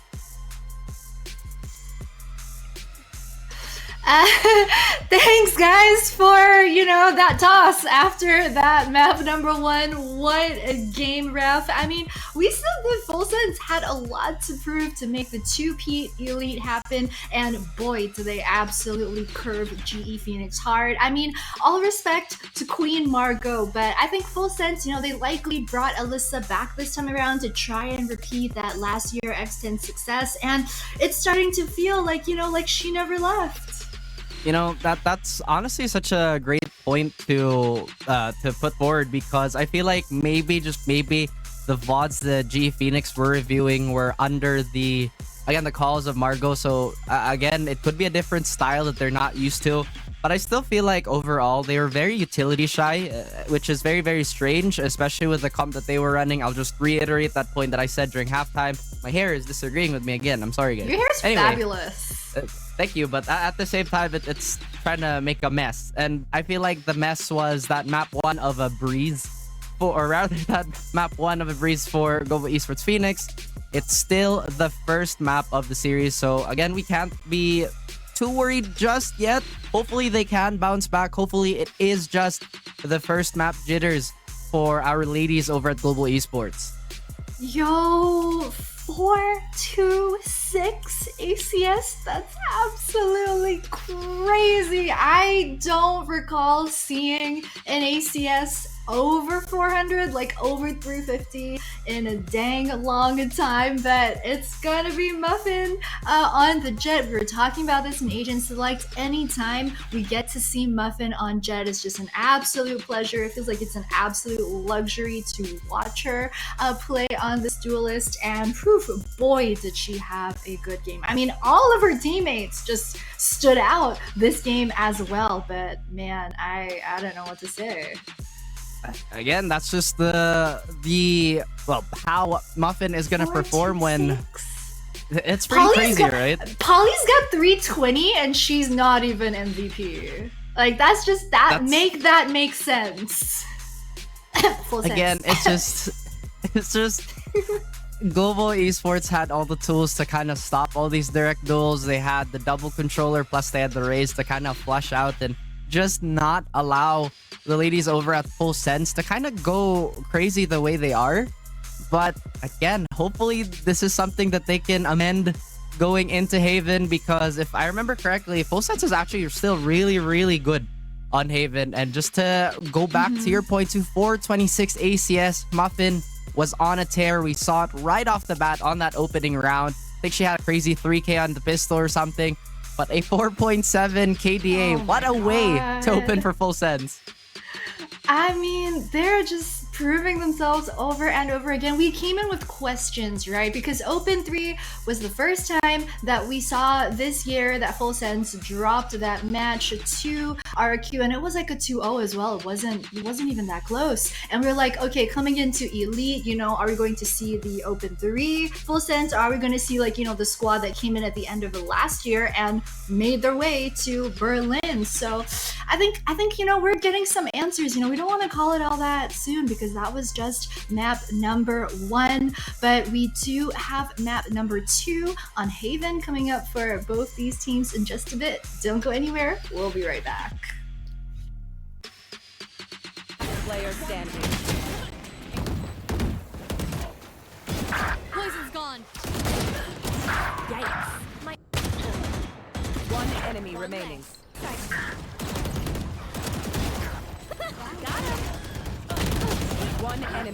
Thanks guys for, that toss after that map number 1. What a game, Ref. I mean, we said that Full Sense had a lot to prove to make the 2-peat elite happen, and boy, do they absolutely curve GE Phoenix hard. I mean, all respect to Queen Margot, but I think Full Sense, they likely brought Alyssa back this time around to try and repeat that last year X10 success, and it's starting to feel like, like she never left. That's honestly such a great point to put forward, because I feel like maybe the VODs that GE Phoenix were reviewing were under the calls of Margot. So again, it could be a different style that they're not used to. But I still feel like overall they were very utility shy, which is very, very strange, especially with the comp that they were running. I'll just reiterate that point that I said during halftime. My hair is disagreeing with me again. I'm sorry, guys. Your hair's fabulous. Thank you, but at the same time, it's trying to make a mess. And I feel like the mess was that map 1 of a breeze, that map 1 of a breeze for Global Esports Phoenix. It's still the first map of the series, so again, we can't be too worried just yet. Hopefully they can bounce back. Hopefully it is just the first map jitters for our ladies over at Global Esports. Yo, 4-2-6 ACS? That's absolutely crazy. I don't recall seeing an ACS over 400, like over 350 in a dang long time, but it's gonna be Muffin on the Jet. We were talking about this in Agent Select. Anytime we get to see Muffin on Jet, it's just an absolute pleasure. It feels like it's an absolute luxury to watch her play on this duelist, and boy did she have a good game. I mean, all of her teammates just stood out this game as well, but man, I don't know what to say. Again, that's just how Muffin is gonna perform when it's pretty crazy, right? Polly's got 320 and she's not even MVP. Like that's make that make sense. Full again, sense. it's just Global Esports had all the tools to kind of stop all these direct duels. They had the double controller, plus they had the raise to kind of flush out and just not allow the ladies over at Full Sense to kind of go crazy the way they are. But again, hopefully this is something that they can amend going into Haven, because if I remember correctly, Full Sense is actually still really, really good on Haven. And just to go back to your point, to 426 ACS, Muffin was on a tear. We saw it right off the bat on that opening round. I think she had a crazy 3K on the pistol or something. But a 4.7 KDA, what a way to open for Full Sense. I mean, they're just proving themselves over and over again. We came in with questions, right? Because Open 3 was the first time that we saw this year that Full Sense dropped that match to RQ, and it was like a 2-0 as well. It wasn't even that close. And we're like, okay, coming into Elite, are we going to see the Open 3 Full Sense? Or are we going to see the squad that came in at the end of the last year and made their way to Berlin? So I think we're getting some answers. We don't want to call it all that soon, because that was just map number 1, but we do have map number 2 on Haven coming up for both these teams in just a bit. Don't go anywhere, we'll be right back. Player standing. Poison's gone. Yikes. One enemy remaining. Got him. One enemy.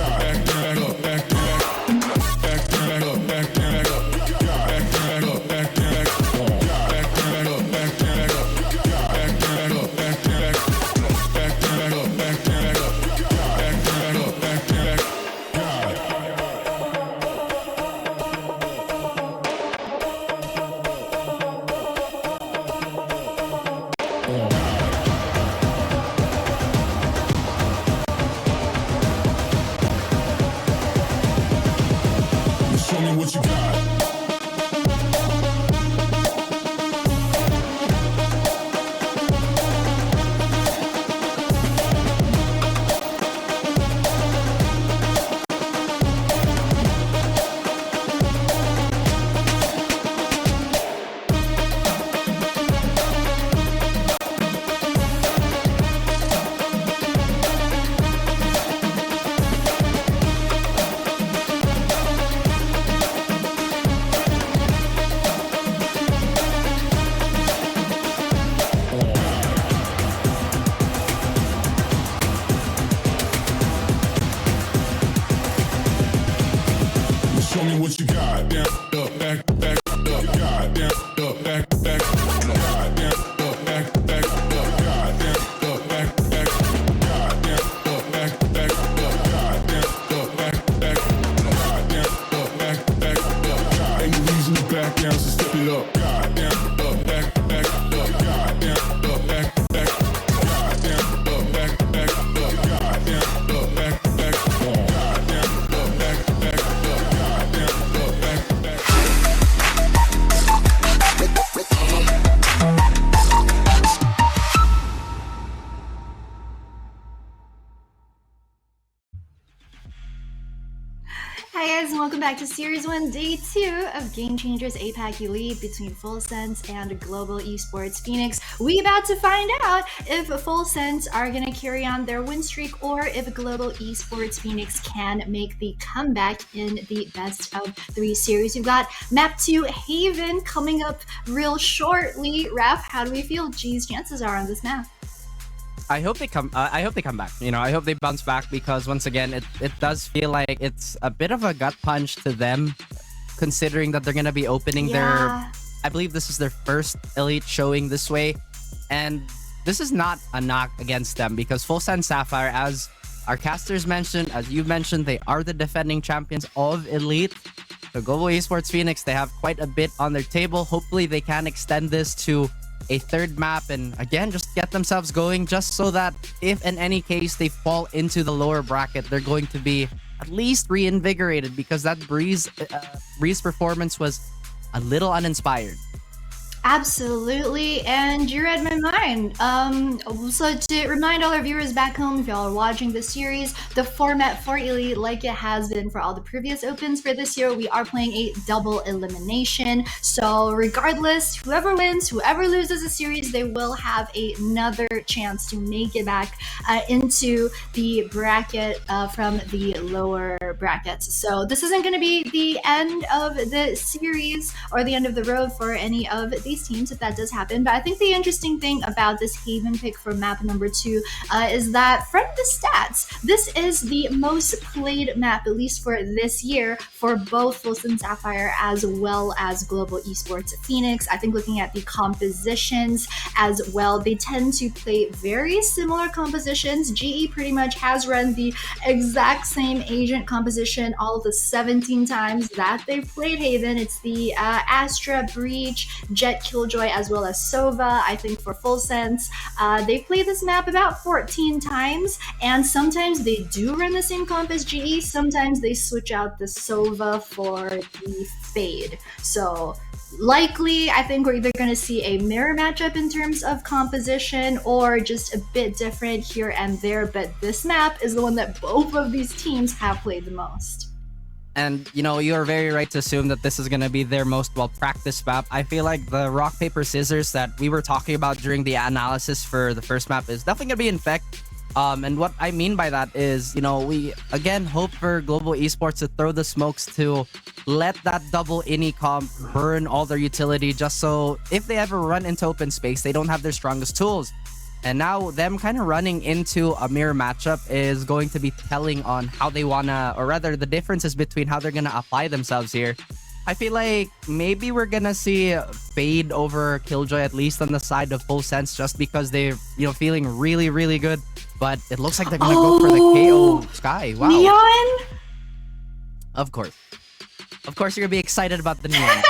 Back that up, back that up, back that up, back that up, back that up, back that up, back that up, back that up, back that up, back that up, back that up, back that up, back that up, back that up. Got it. Show me what you got. what you got. Down, up, back, back, up, got. Down, up, back, back, got. Down, up, back, back, up, got. Down, up, back, back, got. Down, up, back, back, up, got. Down, up, back, back, got. Down, up, back, back, up, got. Ain't no reason to back down, so step it up. Got. Down, up, back, back, up, got. Down, up, back, back, got. Down, up, back, back, up, got. Down, up, back, back, got. Down, up, back, back, up, got. Down, up, back, back. Hi guys, and welcome back to Series 1, Day 2 of Game Changers APAC Elite between FULLSENSE and Global Esports Phoenix. We about to find out if FULLSENSE are going to carry on their win streak or if Global Esports Phoenix can make the comeback in the best of 3 series. We've got Map 2 Haven coming up real shortly. Raph, how do we feel G's chances are on this map? I hope they come. I hope they come back. You know, I hope they bounce back because once again, it does feel like it's a bit of a gut punch to them, considering that they're gonna be opening their. I believe this is their first elite showing this way, and this is not a knock against them because FULLSENSE Sapphire, as our casters mentioned, as you mentioned, they are the defending champions of elite. The Global Esports Phoenix, they have quite a bit on their table. Hopefully, they can extend this to a third map and again just get themselves going, just so that if in any case they fall into the lower bracket, they're going to be at least reinvigorated, because that Breeze performance was a little uninspired. Absolutely, and you read my mind. So to remind all our viewers back home, if y'all are watching this series, the format for Elite, like it has been for all the previous opens for this year, we are playing a double elimination. So regardless, whoever wins, whoever loses a series, they will have another chance to make it back into the bracket from the lower brackets. So this isn't going to be the end of the series or the end of the road for any of these teams if that does happen. But I think the interesting thing about this Haven pick for map number 2 is that from the stats, this is the most played map, at least for this year, for both FULLSENSE Sapphire as well as Global Esports Phoenix. I think looking at the compositions as well, they tend to play very similar compositions. GE pretty much has run the exact same agent composition all of the 17 times that they've played Haven. It's the Astra, Breach, Jet, Killjoy, as well as Sova. I think for FULLSENSE, they play this map about 14 times, and sometimes they do run the same comp as GE, sometimes they switch out the Sova for the Fade. So likely, I think we're either going to see a mirror matchup in terms of composition or just a bit different here and there, but this map is the one that both of these teams have played the most. And, you know, you're very right to assume that this is going to be their most well-practiced map. I feel like the rock, paper, scissors that we were talking about during the analysis for the first map is definitely going to be in effect. And what I mean by that is, you know, we, again, hope for Global Esports to throw the smokes to let that double ini comp burn all their utility, just so if they ever run into open space, they don't have their strongest tools. And now them kind of running into a mirror matchup is going to be telling on how they want to, or rather the differences between how they're going to apply themselves here. I feel like maybe we're going to see Fade over Killjoy, at least on the side of FULLSENSE, just because they're, you know, feeling really, really good. But it looks like they're going to go for the KO Sky. Wow. Neon? Of course. Of course you're going to be excited about the Neon.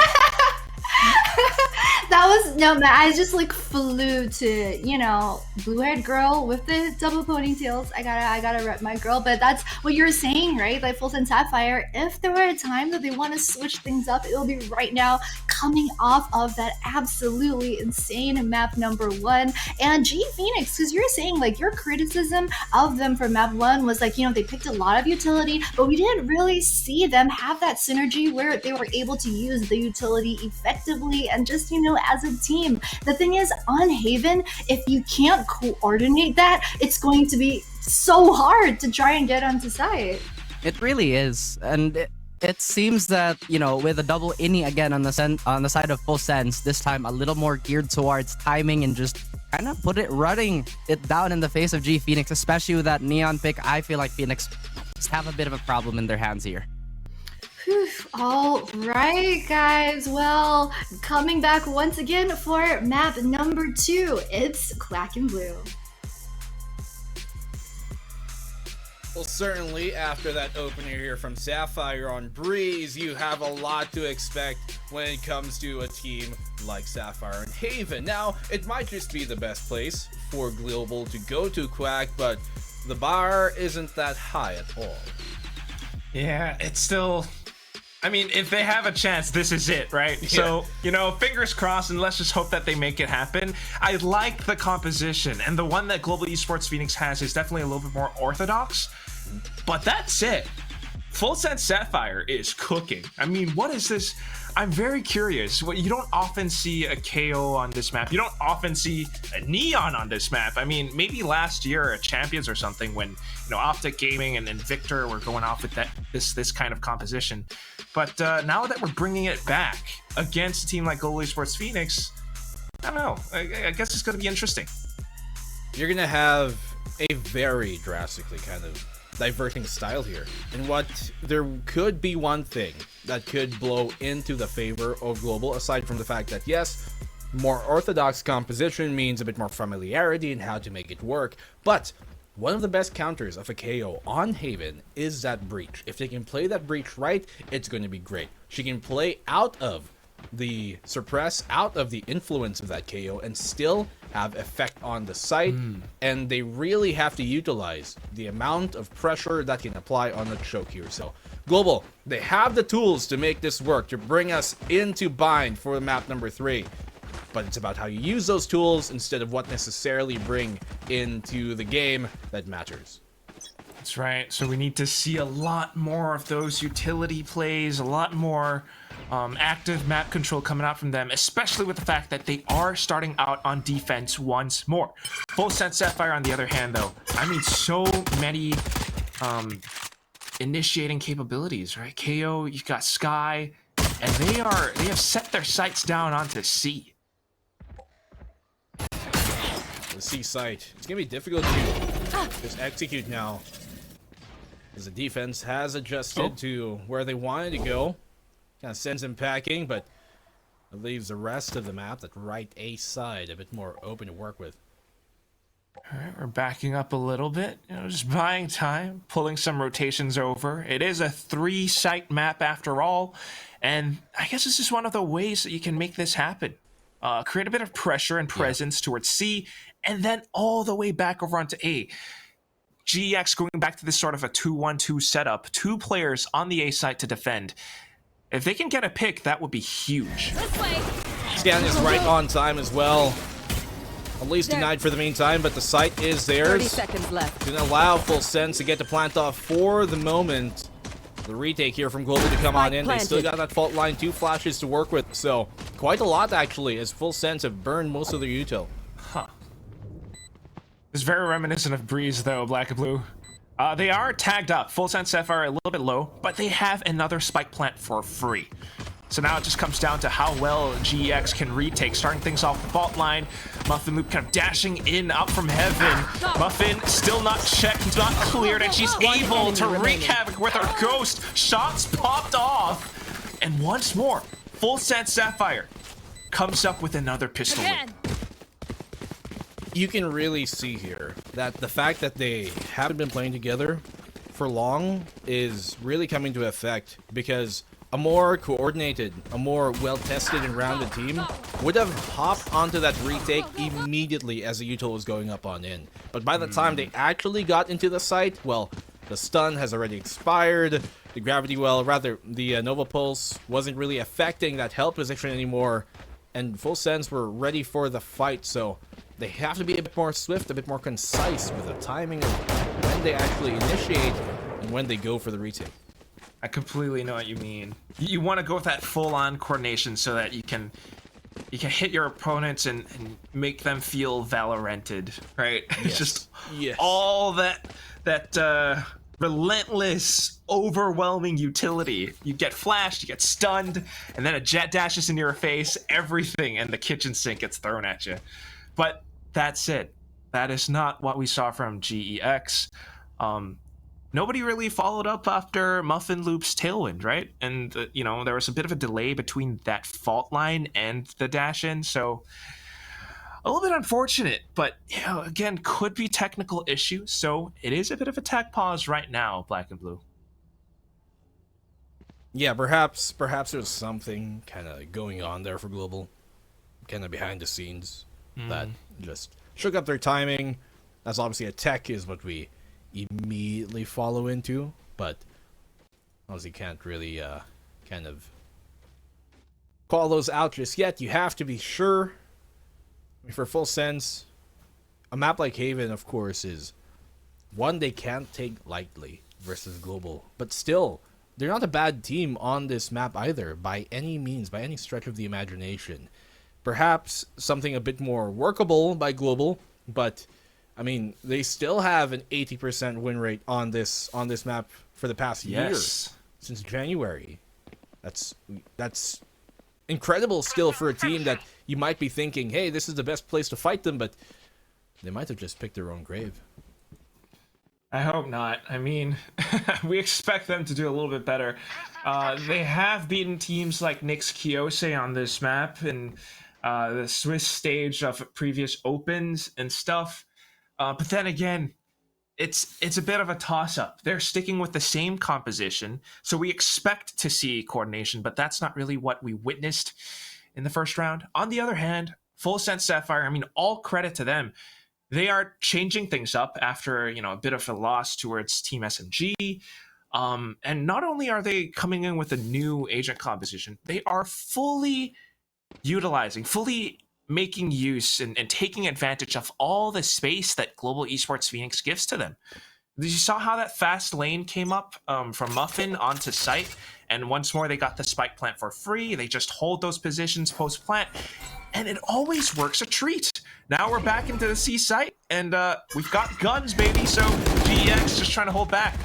That was no man. I just like flew to, you know, blue-haired girl with the double ponytails. I gotta rep my girl. But that's what you're saying, right? Like FULLSENSE Sapphire. If there were a time that they want to switch things up, it will be right now, coming off of that absolutely insane map number 1 and G Phoenix. Because you're saying like your criticism of them for map 1 was like, you know, they picked a lot of utility, but we didn't really see them have that synergy where they were able to use the utility effectively and just, you know, as a team. The thing is, on Haven, if you can't coordinate that, it's going to be so hard to try and get onto site. It really is. And it seems that, you know, with a double ini again on the side of FULLSENSE, this time a little more geared towards timing and just kind of running it down in the face of G Phoenix, especially with that Neon pick. I feel like Phoenix just have a bit of a problem in their hands here. Whew. All right, guys. Well, coming back once again for map number 2, it's Quack and Blue. Well, certainly after that opener here from Sapphire on Breeze, you have a lot to expect when it comes to a team like Sapphire and Haven. Now, it might just be the best place for Global to go to, Quack, but the bar isn't that high at all. Yeah, it's still... I mean, if they have a chance, this is it, right? Yeah. So, you know, fingers crossed, and let's just hope that they make it happen. I like the composition, and the one that Global Esports Phoenix has is definitely a little bit more orthodox, but that's it. FULLSENSE Sapphire is cooking. I mean, what is this? I'm very curious. You don't often see a KO on this map. You don't often see a Neon on this map. I mean, maybe last year at Champions or something when, you know, Optic Gaming and Victor were going off with this kind of composition. But now that we're bringing it back against a team like Global Esports Phoenix, I don't know. I guess it's going to be interesting. You're going to have a very drastically kind of diverting style here. And what there could be one thing that could blow into the favor of Global, aside from the fact that, yes, more orthodox composition means a bit more familiarity in how to make it work, but one of the best counters of a KO on Haven is that breach. If they can play that breach right, it's going to be great. She can play out of the suppress, out of the influence of that KO, and still have effect on the site. And they really have to utilize the amount of pressure that can apply on the choke here. So Global, they have the tools to make this work, to bring us into bind for map number 3. But it's about how you use those tools instead of what necessarily bring into the game that matters. That's right. So we need to see a lot more of those utility plays, a lot more active map control coming out from them, especially with the fact that they are starting out on defense once more. FULLSENSE Sapphire, on the other hand, though, I mean, so many initiating capabilities, right? KO, you've got Sky, and they have set their sights down onto C. The C site. It's gonna be difficult to just execute now, as the defense has adjusted to where they wanted to go. Kind of sends them packing, but it leaves the rest of the map, that right A side, a bit more open to work with. All right, we're backing up a little bit, you know, just buying time, pulling some rotations over. It is a 3-site map after all, and I guess this is one of the ways that you can make this happen. Create a bit of pressure and presence towards C, and then all the way back over onto A. GEX going back to this sort of a 2-1-2 setup, 2 players on the A site to defend. If they can get a pick, that would be huge. Scan is right on time as well. At least denied for the meantime, but the site is theirs. 30 seconds left. Gonna allow FULLSENSE to get the plant off for the moment. The retake here from Global to come on in. They still got that fault line, 2 flashes to work with. So quite a lot actually, as FULLSENSE have burned most of their util. Huh. It's very reminiscent of Breeze though, Black and Blue. They are tagged up. FULLSENSE Sapphire a little bit low, but they have another spike plant for free. So now it just comes down to how well GEX can retake, starting things off the fault line. Muffin Loop kind of dashing in up from heaven. Muffin still not checked, not cleared, and she's able to wreak havoc with her ghost. Shots popped off. And once more, FULLSENSE Sapphire comes up with another pistol whip. You can really see here that the fact that they haven't been playing together for long is really coming to effect, because a more coordinated, a more well-tested and rounded team would have hopped onto that retake immediately as the util was going up on in. But by the time they actually got into the site, well, the stun has already expired, the gravity well, rather, the Nova Pulse wasn't really affecting that help position anymore, and FULLSENSE were ready for the fight, so they have to be a bit more swift, a bit more concise with the timing of when they actually initiate and when they go for the retake. I completely know what you mean. You want to go with that full-on coordination so that you can hit your opponents and make them feel Valoranted, right? Yes. It's just Yes. all that relentless, overwhelming utility. You get flashed, you get stunned, and then a jet dashes in your face, everything, and the kitchen sink gets thrown at you. But that's it. That is not what we saw from GEX. nobody really followed up after Muffin Loop's Tailwind, right? And, you know, there was a bit of a delay between that fault line and the dash in, so a little bit unfortunate, but, you know, again, could be technical issue, so it is a bit of a tech pause right now, Black and Blue. Yeah, perhaps there's something kind of going on there for Global, kind of behind the scenes, that just shook up their timing. That's obviously a tech is what we immediately follow into, but obviously can't really kind of call those out just yet. You have to be sure. I mean, for FULLSENSE, a map like Haven, of course, is one they can't take lightly versus Global, but still, they're not a bad team on this map either, by any means, by any stretch of the imagination. Perhaps something a bit more workable by Global, but I mean, they still have an 80% win rate on this map for the past year, since January. That's incredible still for a team that you might be thinking, hey, this is the best place to fight them, but they might have just picked their own grave. I hope not. I mean, we expect them to do a little bit better. They have beaten teams like Nyx Kyose on this map and the Swiss stage of previous opens and stuff. But then again, it's a bit of a toss-up. They're sticking with the same composition, so we expect to see coordination, but that's not really what we witnessed in the first round. On the other hand, FULLSENSE Sapphire, I mean, all credit to them. They are changing things up after, you know, a bit of a loss towards Team SMG. And not only are they coming in with a new agent composition, they are fully making use and taking advantage of all the space that Global Esports Phoenix gives to them. You saw how that fast lane came up from Muffin onto site, and once more they got the spike plant for free. They just hold those positions post-plant, and it always works a treat. Now we're back into the C site, and we've got guns, baby, so GEX just trying to hold back.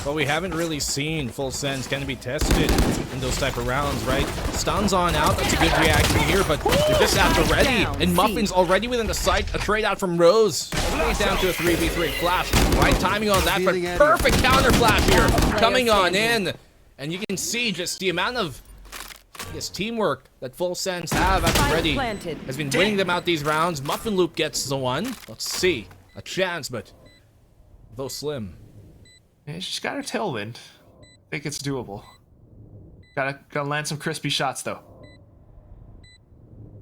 Well, we haven't really seen FULLSENSE can be tested in those type of rounds, right? Stuns on out, that's a good reaction here, but they're just out to ready, and Muffin's already within the site. A trade out from Rose, bringing it down to a 3v3 flash. Right timing on that, but perfect counter flash here, coming on in. And you can see just the amount of teamwork that FULLSENSE have at the ready has been bringing them out these rounds. Muffin Loop gets the one. Let's see, a chance, but though slim. Yeah, she's got her tailwind. I think it's doable. Gotta land some crispy shots though.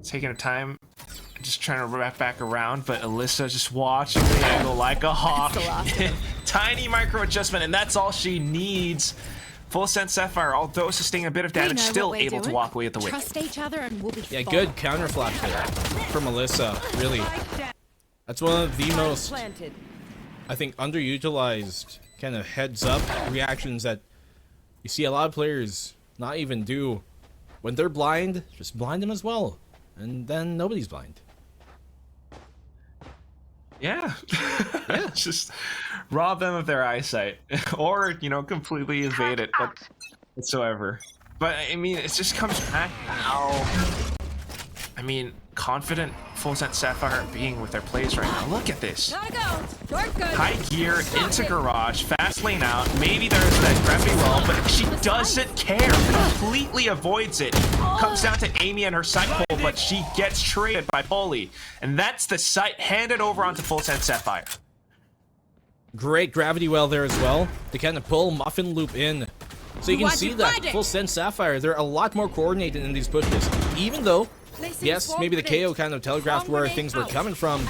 Taking her time, just trying to wrap back around, but Alyssa just watching the angle like a hawk. Tiny micro adjustment, and that's all she needs. FULLSENSE Sapphire, although sustaining a bit of damage, still able to walk away with the win. Trust each other and we'll be Yeah, good counter flash there from Alyssa. Really, that's one of the most, I think, underutilized kind of heads up reactions that you see a lot of players not even do. When they're blind, just blind them as well, and then nobody's blind. Yeah. Just rob them of their eyesight, or, you know, completely invade it, but whatsoever. But I mean, it just comes back how, I mean, confident FULLSENSE Sapphire being with their plays right now. Look at this. High gear into garage, fast lane out. Maybe there's that gravity well, but she doesn't care. Completely avoids it. Comes down to Amy and her side pull, but she gets traded by Polly. And that's the site handed over onto FULLSENSE Sapphire. Great gravity well there as well to kind of pull Muffin Loop in. So you can see that FULLSENSE Sapphire, they're a lot more coordinated in these pushes. Even though, yes, maybe the KO kind of telegraphed where things were coming from,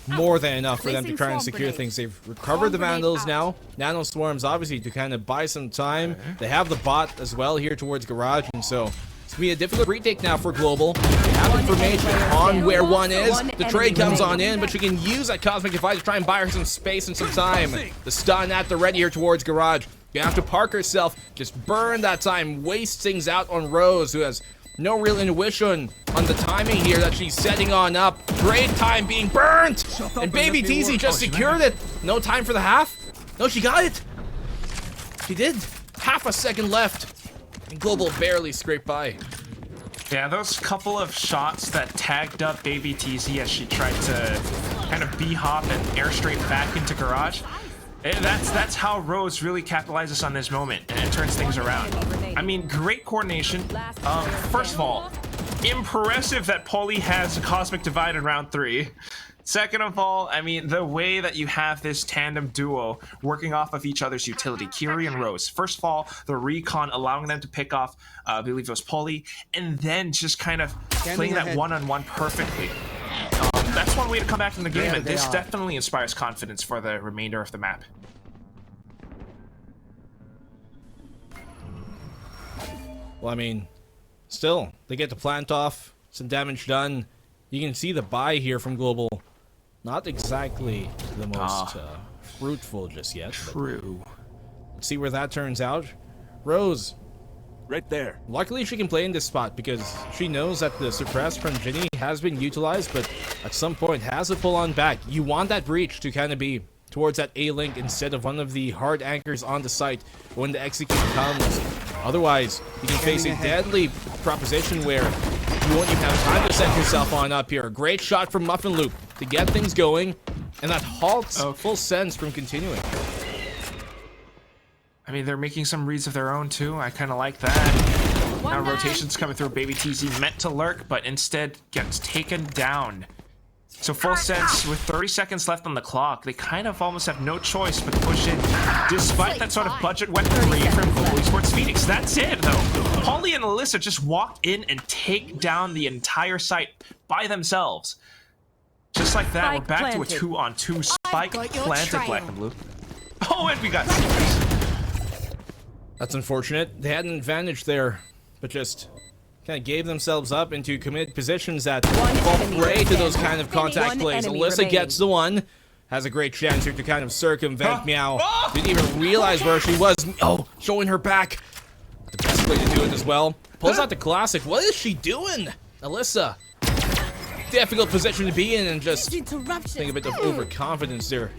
more than enough for them to try and secure things. They've recovered the Vandals now. Nano Swarms, obviously, to kind of buy some time. They have the bot as well here towards Garage, and so it's going to be a difficult retake now for Global. They have information on where one is. The trade comes on in, but she can use that Cosmic Divide to try and buy her some space and some time. The stun at the ready here towards Garage. Gonna have to park herself, just burn that time, waste things out on Rose, who has no real intuition on the timing here that she's setting on up. Great time being burnt! And Baby TZ just secured it. No time for the half. No, she got it. She did. Half a second left. And Global barely scraped by. Yeah, those couple of shots that tagged up Baby TZ as she tried to kind of B-hop and air straight back into Garage. That's how Rose really capitalizes on this moment and turns things around. I mean, great coordination. First of all, impressive that Polly has a Cosmic Divide in round 3. Second of all, I mean, the way that you have this tandem duo working off of each other's utility, Kiri and Rose. First of all, the recon allowing them to pick off, I believe it was Polly, and then just kind of playing that one-on-one perfectly. That's one way to come back in the game, and this definitely inspires confidence for the remainder of the map. Well, I mean, still, they get the plant off, some damage done. You can see the buy here from Global. Not exactly the most fruitful just yet. True. Let's see where that turns out. Rose. Right there. Luckily, she can play in this spot because she knows that the suppress from Ginny has been utilized, but at some point has a pull-on back. You want that breach to kind of be towards that A-link instead of one of the hard anchors on the site when the execute comes. Otherwise, you can face a deadly proposition where you won't even have time to set yourself on up here. Great shot from Muffin Loop to get things going, and that halts Full Sense from continuing. I mean, they're making some reads of their own too. I kind of like that. Now rotations coming through. Baby TZ meant to lurk, but instead gets taken down. So Full Sense with 30 seconds left on the clock, they kind of almost have no choice but to push in, despite that sort of budget weaponry from Global Esports Phoenix. That's it, though. Polly and Alyssa just walk in and take down the entire site by themselves. Just like that, we're back to a 2-on-2 spike planted, Black and Blue. Oh, and we got Seekers. That's unfortunate. They had an advantage there, but just kind of gave themselves up into committed positions that fall prey to those kind of contact plays. Alyssa gets the one, has a great chance here to kind of circumvent Meow. Didn't even realize where she was. Oh, showing her back. The best way to do it as well. Pulls out the classic. What is she doing? Alyssa. Difficult position to be in, and just think a bit of overconfidence there.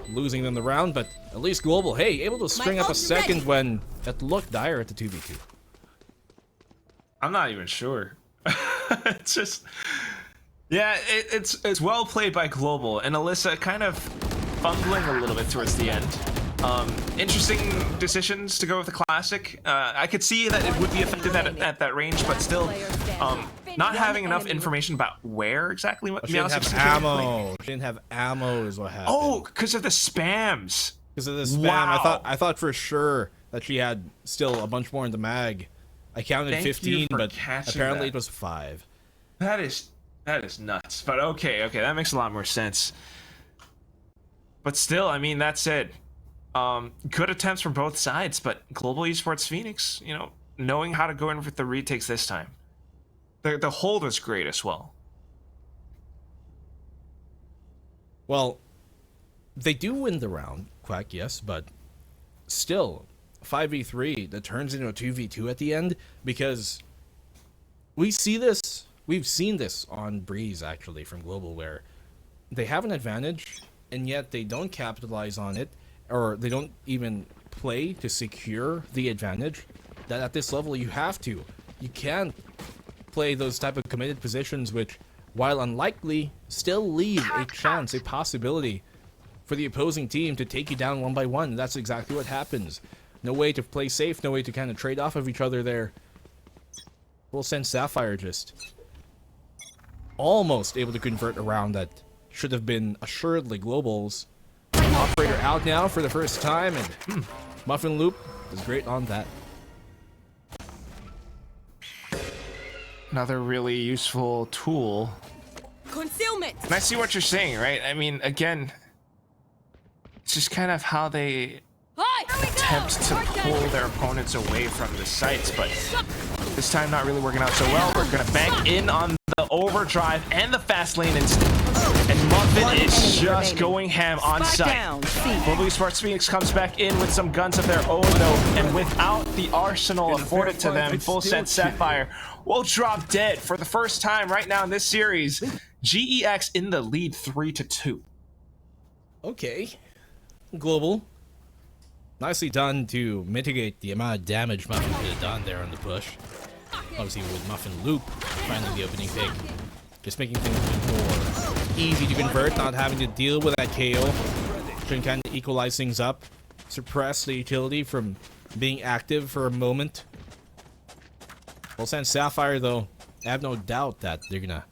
Losing them the round, but at least Global, hey, able to string up a second when it looked dire at the 2v2. I'm not even sure. It's just, yeah, it's well played by Global, and Alyssa kind of fumbling a little bit towards the end. Interesting decisions to go with the classic. I could see that it would be effective at that range, but still, not having enough information about where exactly what she didn't have ammo. She didn't have ammo is what happened. Oh, because of the spams. Because of the spam. Wow. I thought for sure that she had still a bunch more in the mag. I counted 15, but apparently it was 5. That is nuts. But okay, that makes a lot more sense. But still, I mean, that's it. Good attempts from both sides, but Global Esports Phoenix, you know, knowing how to go in with the retakes this time. The hold was great as well. Well, they do win the round, Quack, yes, but still, 5v3 that turns into a 2v2 at the end, because we've seen this on Breeze, actually, from Global, where they have an advantage, and yet they don't capitalize on it, or they don't even play to secure the advantage. That at this level, you have to. You can't play those type of committed positions, which, while unlikely, still leave a chance, a possibility for the opposing team to take you down one by one. That's exactly what happens. No way to play safe, no way to kind of trade off of each other there. FULLSENSE Sapphire just almost able to convert a round that should have been assuredly Global's. Operator out now for the first time, and Muffin Loop is great on that. Another really useful tool. Concealment. And I see what you're saying, right? I mean, again, it's just kind of how they attempt to pull their opponents away from the sites, but this time not really working out so well. We're gonna bank in on the overdrive and the fast lane instant, and Muffin is just going ham on site. Global Esports Phoenix comes back in with some guns of their own though, and without the arsenal afforded to them, FULLSENSE Sapphire will drop dead for the first time right now in this series. GEX in the lead 3-2. Okay. Global. Nicely done to mitigate the amount of damage Muffin could have done there on the push. Obviously with Muffin Loop finding the opening pick, just making things a bit more easy to convert, not having to deal with that KO. Should kind of equalize things up. Suppress the utility from being active for a moment. FULLSENSE Sapphire, though, I have no doubt that they're gonna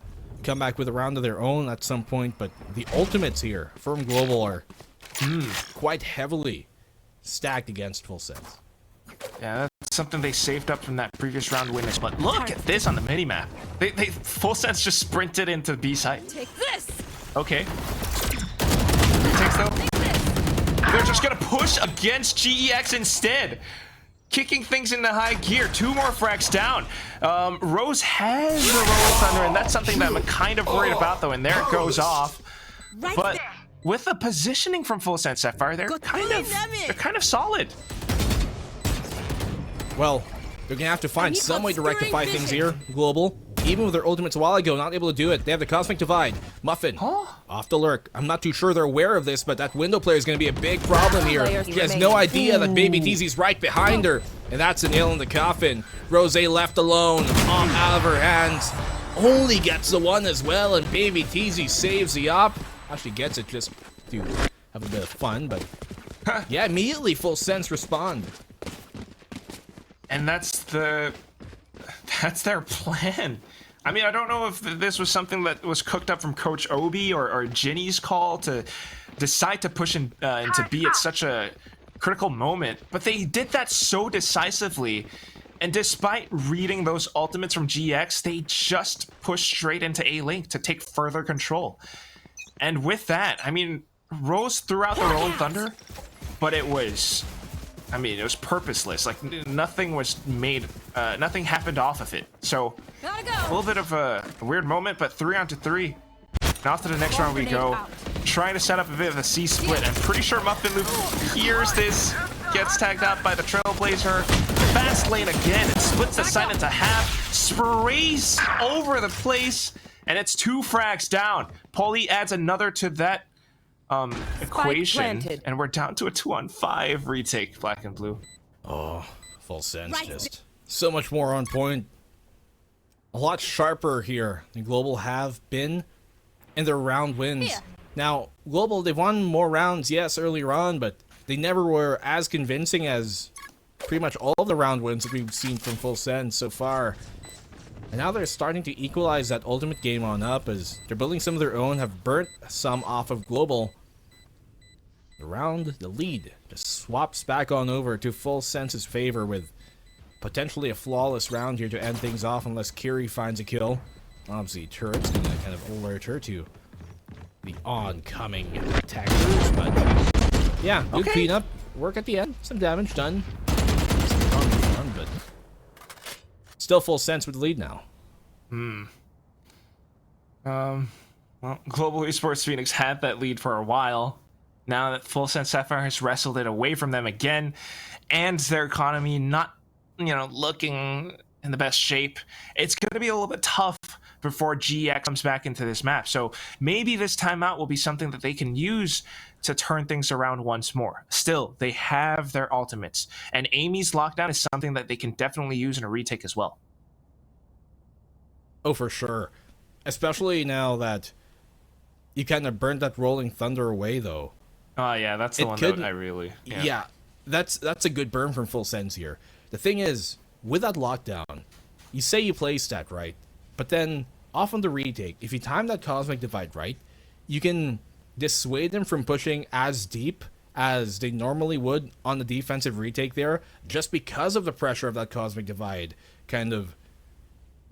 come back with a round of their own at some point, but the ultimates here from Global are quite heavily stacked against FULLSENSE. Yeah, that's something they saved up from that previous round winners. But look at this on the minimap. They FULLSENSE just sprinted into B site. Take this. Okay. Retakes though. They're just gonna push against GEX instead. Kicking things into high gear. 2 more frags down. Rose has the Rolling Thunder, and that's something that I'm kind of worried about, though. And there it goes off. Right But there. with the positioning from FULLSENSE Sapphire, they're kind of solid. Well, they're gonna have to find need some way to obscuring rectify things vision. here. Global, even with their ultimates a while ago, not able to do it. They have the Cosmic Divide. Muffin, off the lurk. I'm not too sure they're aware of this, but that window player is gonna be a big problem here. She has no idea that Baby Teezy's right behind her, and that's a nail in the coffin. Rose left alone, out of her hands. Only gets the one as well, and Baby Teezy saves the op. Actually gets it just to have a bit of fun, but yeah, immediately FULLSENSE respond. And that's their plan. I mean, I don't know if this was something that was cooked up from Coach Obi or Ginny's call to decide to push into B at such a critical moment, but they did that so decisively. And despite reading those ultimates from GX, they just pushed straight into A-Link to take further control. And with that, I mean, Rose threw out the Rolling Thunder, but it was purposeless. Like, nothing was made, nothing happened off of it. So, Gotta a go. little bit of a weird moment, but 3-on-3. Now to the next round we go. Trying to set up a bit of a C split. I'm pretty sure Muffin Loop hears this, gets tagged out by the Trailblazer. Fast lane again, it splits the side into half, sprays over the place, and it's 2 frags down. Paulie adds another to that equation, planted. and we're down to a 2-on-5 retake, black and blue. Oh, FULLSENSE Right. just so much more on point. A lot sharper here than Global have been in their round wins. Here. Now, Global, they've won more rounds, yes, earlier on, but they never were as convincing as pretty much all of the round wins that we've seen from FULLSENSE so far. And now they're starting to equalize that ultimate game on up as they're building some of their own, have burnt some off of Global. The lead just swaps back on over to FULLSENSE's favor with potentially a flawless round here to end things off unless Kiri finds a kill. Obviously, Turret's gonna kind of alert her to the oncoming attackers, but yeah, good cleanup. Work at the end, some damage done. But still FULLSENSE with the lead now. Well, Global Esports Phoenix had that lead for a while. Now that FULLSENSE Sapphire has wrestled it away from them again, and their economy not, looking in the best shape, it's going to be a little bit tough before GX comes back into this map. So maybe this timeout will be something that they can use to turn things around once more. Still, they have their ultimates, and Amy's lockdown is something that they can definitely use in a retake as well. Oh, for sure. Especially now that you kind of burnt that Rolling Thunder away, though. Oh, yeah, that's the one that I really... Yeah, that's a good burn from FULLSENSE here. The thing is, with that lockdown, you say you place that right, but then off on the retake, if you time that Cosmic Divide right, you can dissuade them from pushing as deep as they normally would on the defensive retake there, just because of the pressure of that Cosmic Divide kind of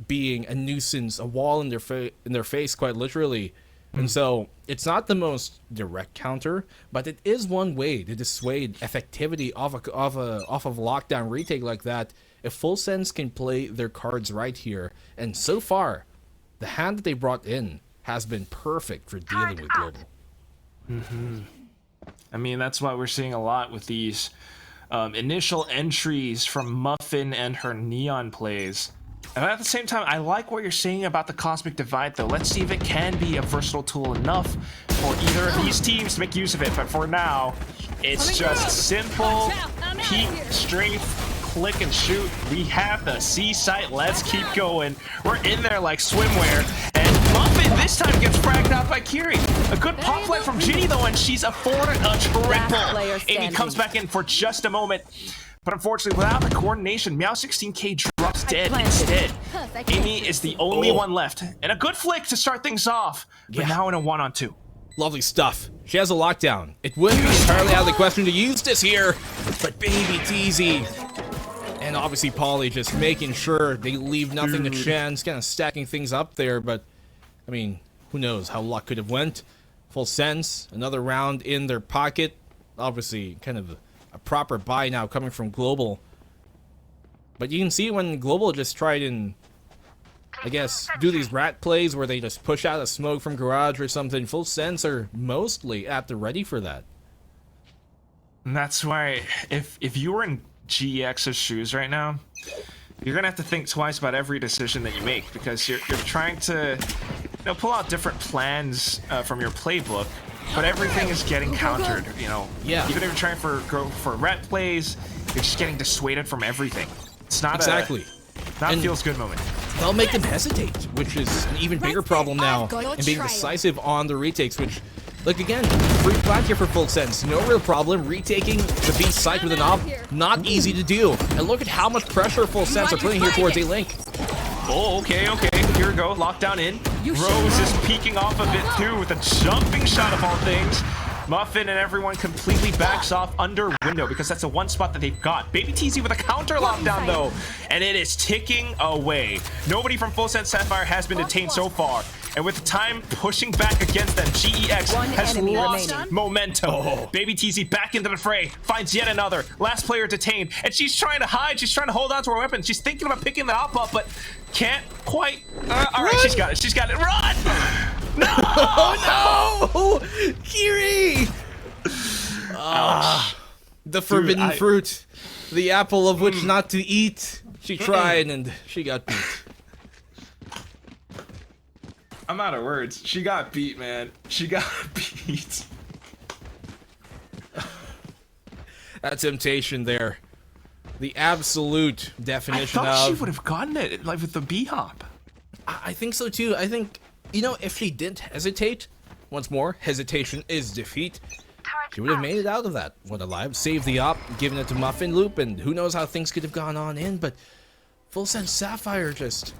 being a nuisance, a wall in their face, quite literally. And so it's not the most direct counter, but it is one way to dissuade effectivity off of lockdown retake like that. If FULLSENSE can play their cards right here, and so far, the hand that they brought in has been perfect for dealing with Global. I mean, that's why we're seeing a lot with these initial entries from Muffin and her Neon plays. And at the same time, I like what you're saying about the Cosmic Divide, though. Let's see if it can be a versatile tool enough for either of these teams to make use of it. But for now, it's just simple, peek, strafe, click, and shoot. We have the C site. Let's keep going. We're in there like swimwear. And Muffin this time gets fragged out by Kiri. A good pop flag from Ginny though, and she's afforded a triple. Amy standing. comes back in for just a moment. But unfortunately, without the coordination, Meow16K drops dead instead. Amy is the only one left. And a good flick to start things off. But now in a 1-on-2. Lovely stuff. She has a lockdown. It wouldn't be entirely out of the question to use this here, but baby Teasy. And obviously Polly just making sure they leave nothing to chance, kind of stacking things up there, but I mean, who knows how luck could have went. Full sense, another round in their pocket. Obviously, kind of a proper buy now coming from Global. But you can see when Global just tried and, I guess, do these rat plays where they just push out a smoke from garage or something, Full Sense are mostly at the ready for that. And that's why, if you were in GEX's shoes right now, you're gonna have to think twice about every decision that you make, because you're trying to pull out different plans from your playbook, but everything is getting countered. Yeah. Even if you're trying go for rat plays, you're just getting dissuaded from everything. It's not Exactly. Not a feels good moment. They'll make them hesitate, which is an even bigger problem now, and being decisive on the retakes, which, look again, free plant here for Full Sense, no real problem. Retaking the B site with an op, not easy to do. And look at how much pressure Full Sense are putting here towards A-Link. Oh, okay. Here we go. Lockdown in. Rose is peeking off a bit too with a jumping shot of all things. Muffin and everyone completely backs off under window because that's the one spot that they've got. Baby TZ with a counter lockdown though, and it is ticking away. Nobody from Full Sense Sapphire has been detained so far, and with the time pushing back against them, GEX has lost momentum. Baby TZ back into the fray, finds yet another. Last player detained, and she's trying to hide. She's trying to hold on to her weapon. She's thinking about picking the op up, but can't quite. All right, she's got it. She's got it. Run! No! Oh no! Kiri! The forbidden fruit. The apple of which not to eat. She tried and she got beat. I'm out of words. She got beat, man. She got beat. That temptation there. The absolute definition I thought of... she would have gotten it, like with the B-hop. I think so too. I think, if she didn't hesitate, once more, hesitation is defeat, she would have made it out of that one alive, saved the op, given it to Muffin Loop, and who knows how things could have gone on in, but Full Sense Sapphire just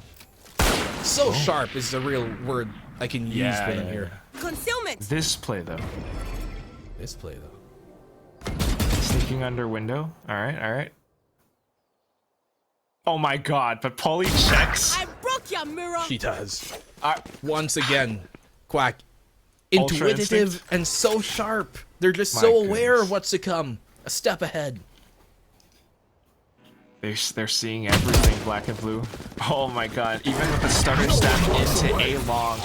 so sharp is the real word I can use for them here. Concealment. This play, though. This play, though. Sneaking under window. All right. Oh my god, but Polly checks. I broke your mirror. She does. Once again, Quack. Intuitive instinct. and so sharp. They're just so aware of what's to come. A step ahead. They're seeing everything black and blue. Oh my god, even with the stutter step into A long.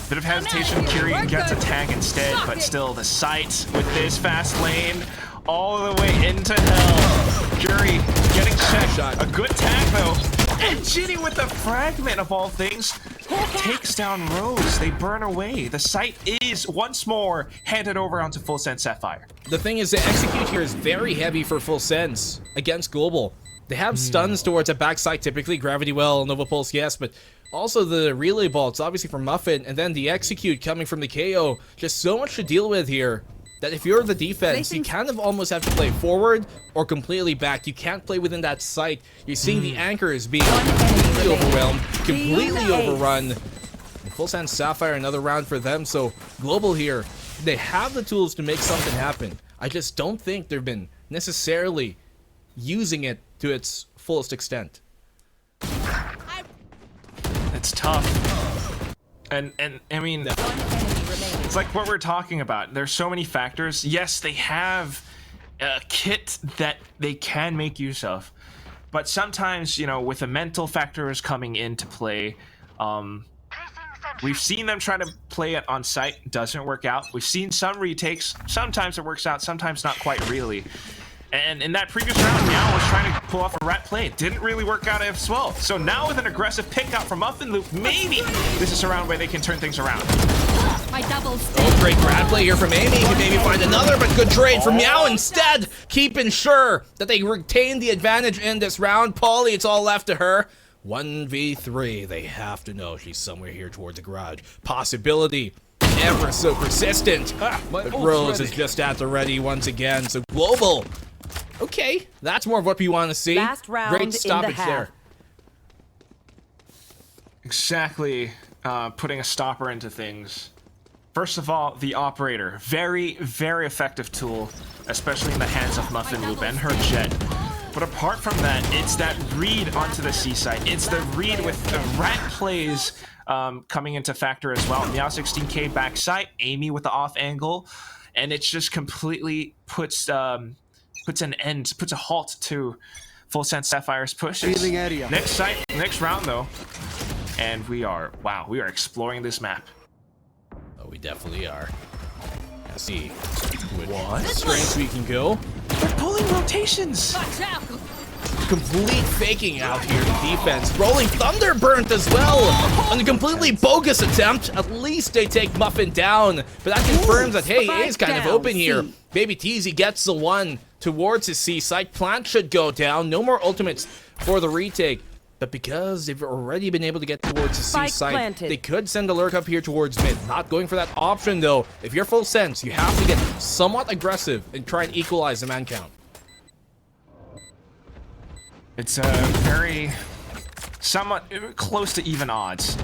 Bit of hesitation, Kiri gets a tag instead, but still the sight with this fast lane all the way into hell. Kiri getting checked. A good tag though. And Ginny with the fragment of all things takes down Rose. They burn away. The site is once more handed over onto Full Sense Sapphire. The thing is, the execute here is very heavy for Full Sense against Global. They have stuns towards a backside typically, Gravity Well, Nova Pulse, yes, but also the relay bolts, obviously from Muffin, and then the execute coming from the KO. Just so much to deal with here that if you're the defense, you kind of almost have to play forward or completely back. You can't play within that site. You're seeing the anchors being completely overwhelmed, completely overrun. And Full Sense Sapphire, another round for them, so Global here, they have the tools to make something happen. I just don't think they've been necessarily using it to its fullest extent. It's tough. And I mean, it's like what we're talking about. There's so many factors. Yes, they have a kit that they can make use of, but sometimes, with the mental factors coming into play, we've seen them try to play it on site. Doesn't work out. We've seen some retakes. Sometimes it works out, sometimes not quite really. And in that previous round, Meow was trying to pull off a rat play. It didn't really work out as well. So now with an aggressive pick out from Muffin Loop, maybe this is a round where they can turn things around. My doubles. Oh, great rat play here from Amy. Can maybe find another, but good trade from Meow instead. Keeping sure that they retain the advantage in this round. Polly, it's all left to her. 1v3. They have to know she's somewhere here towards the garage. Possibility. ever so persistent. But Rose is just at the ready once again. So Global. Okay, that's more of what we want to see. Last round Great stoppage in the half. there. Exactly, putting a stopper into things. First of all, the operator. Very, very effective tool, especially in the hands of Muffin Loop and her jet. But apart from that, it's that read onto the C side. It's the read with the rat plays coming into factor as well. Meow 16K backside, Amy with the off angle, and it just completely puts an end, puts a halt to FULLSENSE Sapphire's pushes. Next round though, and we are exploring this map. Oh, we definitely are. Let's see what strengths we can go. They're pulling rotations. Watch out. Complete faking out here in defense. Rolling Thunder burnt as well. On a completely bogus attempt. At least they take Muffin down. But that confirms that, hey, A is kind of open here. Baby Teasy gets the one towards his C site. Plant should go down. No more ultimates for the retake. But because they've already been able to get towards the C site, they could send a lurk up here towards mid. Not going for that option though. If you're FULLSENSE, you have to get somewhat aggressive and try and equalize the man count. It's very somewhat close to even odds.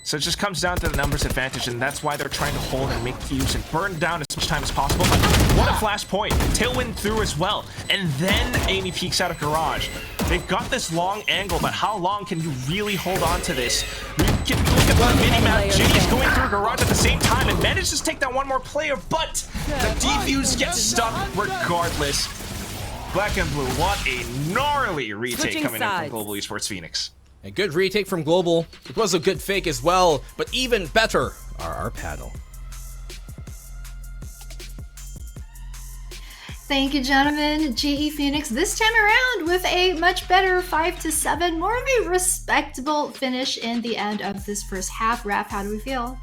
So it just comes down to the numbers advantage, and that's why they're trying to hold and make fuse and burn down as much time as possible. But what a flash point. Tailwind through as well. And then Amy peeks out of garage. They've got this long angle, but how long can you really hold on to this? We can look at the mini-map. Ginny's going through garage at the same time and manages to take down one more player, but the defuse gets stuck regardless. Black and blue, what a gnarly retake coming in from Global Esports Phoenix. A good retake from Global. It was a good fake as well, but even better are our panel. Thank you, gentlemen. GE Phoenix this time around with a much better 5-7, more of a respectable finish in the end of this first half. Raph, how do we feel?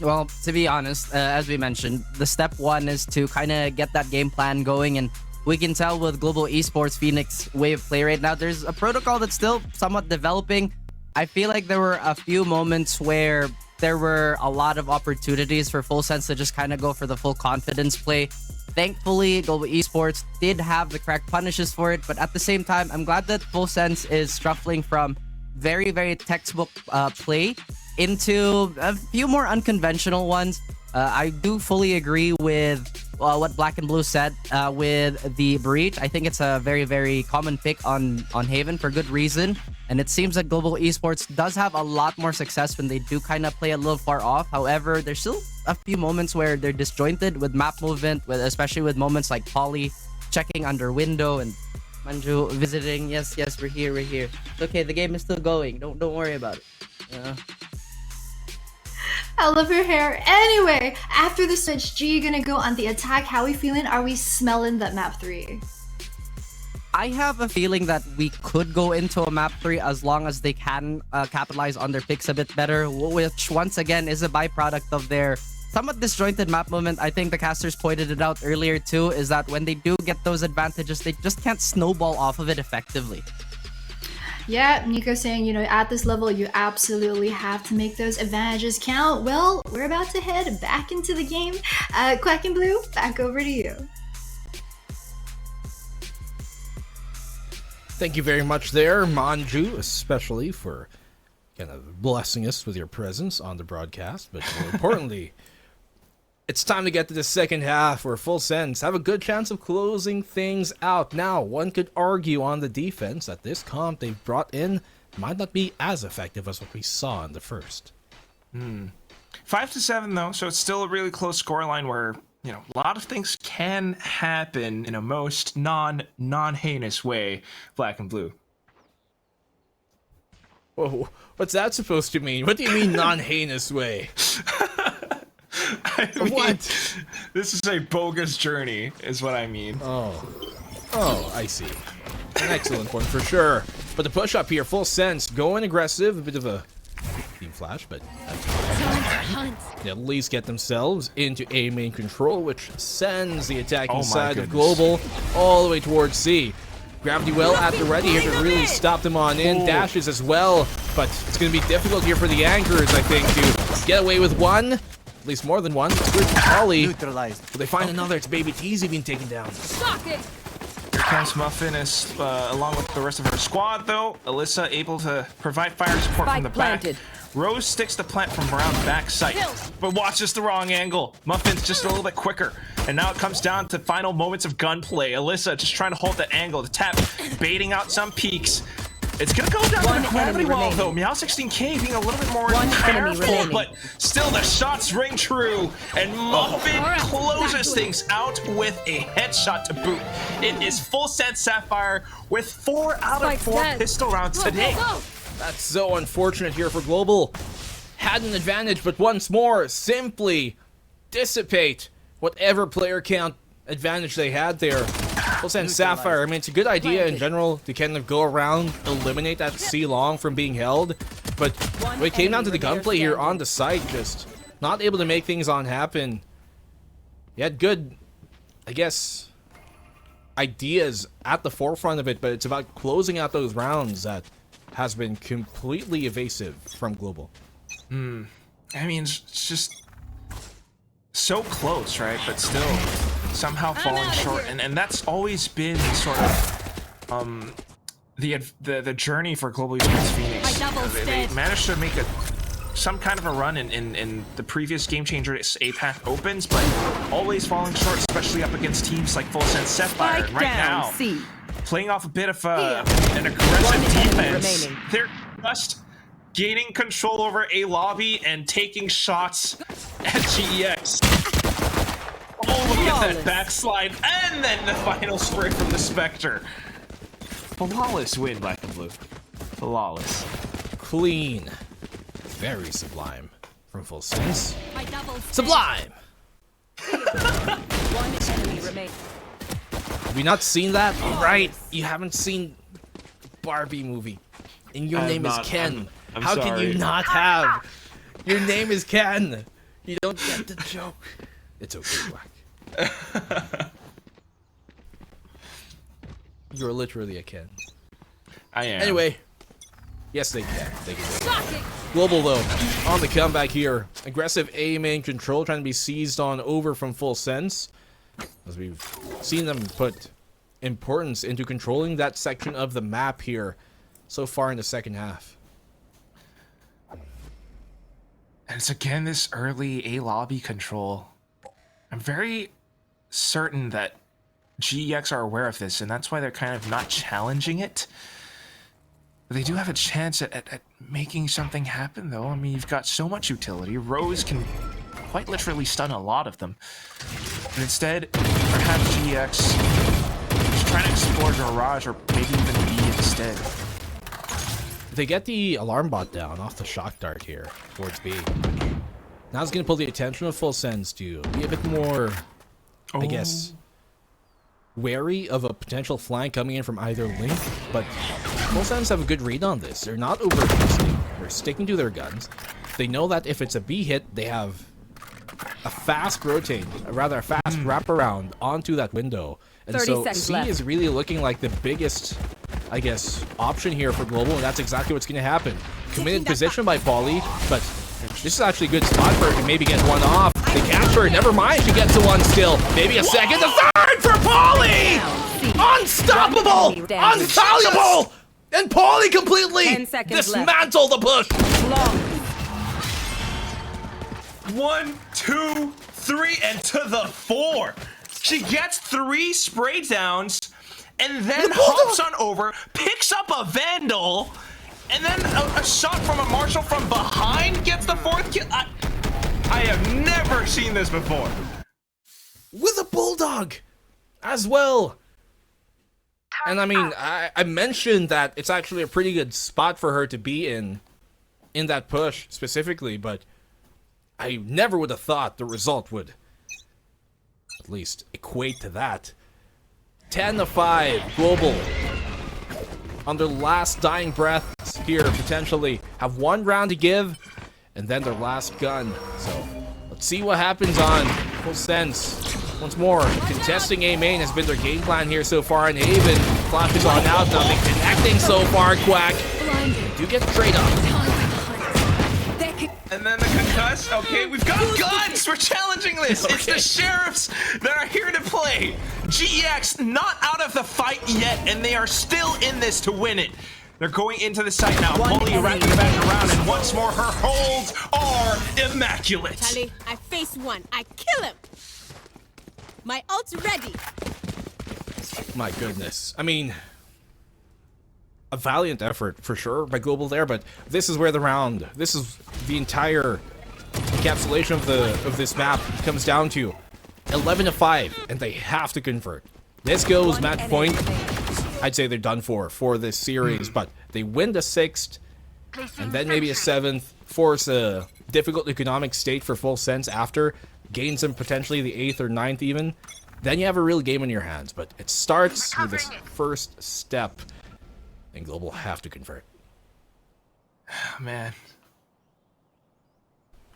Well, to be honest, as we mentioned, the step one is to kind of get that game plan going, and we can tell with Global Esports Phoenix way of play right now, there's a protocol that's still somewhat developing. I feel like there were a few moments where there were a lot of opportunities for FULLSENSE to just kind of go for the full confidence play. Thankfully, Global Esports did have the correct punishes for it, but at the same time, I'm glad that FULLSENSE is shuffling from very, very textbook play into a few more unconventional ones. I do fully agree with what Black and Blue said with the Breach. I think it's a very, very common pick on Haven for good reason. And it seems that Global Esports does have a lot more success when they do kind of play a little far off. However, there's still a few moments where they're disjointed with map movement, especially with moments like Polly checking under window and Manju visiting. Yes, we're here. It's okay, the game is still going. Don't worry about it. I love her hair. Anyway, after the switch, G gonna go on the attack. How we feeling? Are we smelling that map 3? I have a feeling that we could go into a map 3 as long as they can capitalize on their picks a bit better, which once again is a byproduct of their somewhat disjointed map movement. I think the casters pointed it out earlier too, is that when they do get those advantages, they just can't snowball off of it effectively. Yeah, Nico saying, at this level, you absolutely have to make those advantages count. Well, we're about to head back into the game. Quack and Blue, back over to you. Thank you very much there, Manju, especially for kind of blessing us with your presence on the broadcast. But more importantly, it's time to get to the second half where FULLSENSE have a good chance of closing things out. Now, one could argue on the defense that this comp they've brought in might not be as effective as what we saw in the first. 5-7 though, so it's still a really close scoreline where, a lot of things can happen in a most non-heinous way, Black and Blue. Whoa, what's that supposed to mean? What do you mean non-heinous way? I mean, what? This is a bogus journey, is what I mean. Oh, I see. An excellent one for sure. But the push up here, FULLSENSE going aggressive, a bit of a team flash, but that's fine. They at least get themselves into A main control, which sends the attacking side of Global all the way towards C. Gravity well at the ready here to really stop them on in. Dashes as well, but it's going to be difficult here for the Anchors, I think, to get away with one. At least more than one. Good Ollie. Neutralized. Will they find another? It's Baby Teasy being taken down. Shocking! Here comes Muffin is along with the rest of her squad, though. Alyssa able to provide fire support from the planted. back. Rose sticks the plant from around back site, but watches the wrong angle. Muffin's just a little bit quicker. And now it comes down to final moments of gunplay. Alyssa just trying to hold that angle. The tap baiting out some peaks. It's gonna go down to the gravity wall, though. Meow 16K being a little bit more careful, but still the shots ring true. And Muffin closes things out with a headshot to boot. It is FULLSENSE Sapphire with 4 out of 4 pistol rounds today. That's so unfortunate here for Global. Had an advantage, but once more, simply dissipate whatever player count advantage they had there. FULLSENSE Sapphire, I mean, it's a good idea in general to kind of go around, eliminate that C-Long from being held, but when it came down to the gunplay here on the site, just not able to make things on happen. He had good, I guess, ideas at the forefront of it, but it's about closing out those rounds that has been completely evasive from Global. I mean, it's just so close, right? But still somehow falling short, and that's always been sort of the journey for Global Esports Phoenix. They managed to make some kind of a run in the previous Game Changer APAC Opens, but always falling short, especially up against teams like FULLSENSE Sapphire. And right now, playing off a bit of an aggressive defense, they're just gaining control over a lobby and taking shots at GEX. Oh, look at that backslide, and then the final spray from the Spectre. Flawless win, Black and Blue. Flawless. Clean. Very sublime from FULLSENSE. Sublime! Have you not seen that? Right, you haven't seen Barbie movie. And your name is Ken. I'm How sorry. can you not have? Your name is Ken. You don't get the joke. It's okay, Black. You're literally a Ken. I am. Anyway, yes, they can. They can. Global, though, on the comeback here. Aggressive A main control trying to be seized on over from FULLSENSE. As we've seen them put importance into controlling that section of the map here so far in the second half. And it's again this early A lobby control. I'm very certain that GEX are aware of this, and that's why they're kind of not challenging it. But they do have a chance at making something happen, though. I mean, you've got so much utility. Rose can quite literally stun a lot of them. And instead, perhaps GEX is trying to explore Garage or maybe even B instead. They get the alarm bot down off the shock dart here towards B. Now it's going to pull the attention of FULLSENSE to be a bit more, I guess, wary of a potential flank coming in from either link. But FULLSENSE have a good read on this. They're not overboosting. They're sticking to their guns. They know that if it's a B hit, they have a fast rotate, rather a fast wraparound onto that window. And so C is really looking like the biggest, I guess, option here for Global, and that's exactly what's going to happen. Committed position by Polly, but this is actually a good spot for her to maybe get one off. They capture her. Never mind, she gets to one still. Maybe a second. The third for Polly! Unstoppable! Unfallible! And Polly completely dismantle the push. 1, 2, 3, and to the 4. She gets 3 spray downs, and then hops on over, picks up a Vandal, and then a shot from a Marshall from behind gets the 4th kill. I have never seen this before. With a Bulldog as well. And I mean, I mentioned that it's actually a pretty good spot for her to be in that push specifically, but I never would have thought the result would at least equate to that. 10-5, Global on their last dying breaths here, potentially have one round to give and then their last gun. So let's see what happens on FULLSENSE. Once more, contesting A main has been their game plan here so far, and Haven flashes on out, nothing connecting so far. Quack, they do get the trade off. And then the concuss. Okay, we've got guns. We're challenging this. It's the sheriffs that are here to play. GEX not out of the fight yet, and they are still in this to win it. They're going into the site now. Polly wrapping back around, and once more, her holds are immaculate. Tally, I face one. I kill him. My ult's ready. My goodness. I mean, a valiant effort for sure by Global there, but this is where this is the entire encapsulation of this map comes down to 11-5, and they have to convert. This goes match point. I'd say they're done for this series, but they win the 6th, and then maybe a 7th, force a difficult economic state for Full Sense after, gains them potentially the 8th or 9th even. Then you have a real game in your hands, but it starts with this first step, and Global have to convert. Man.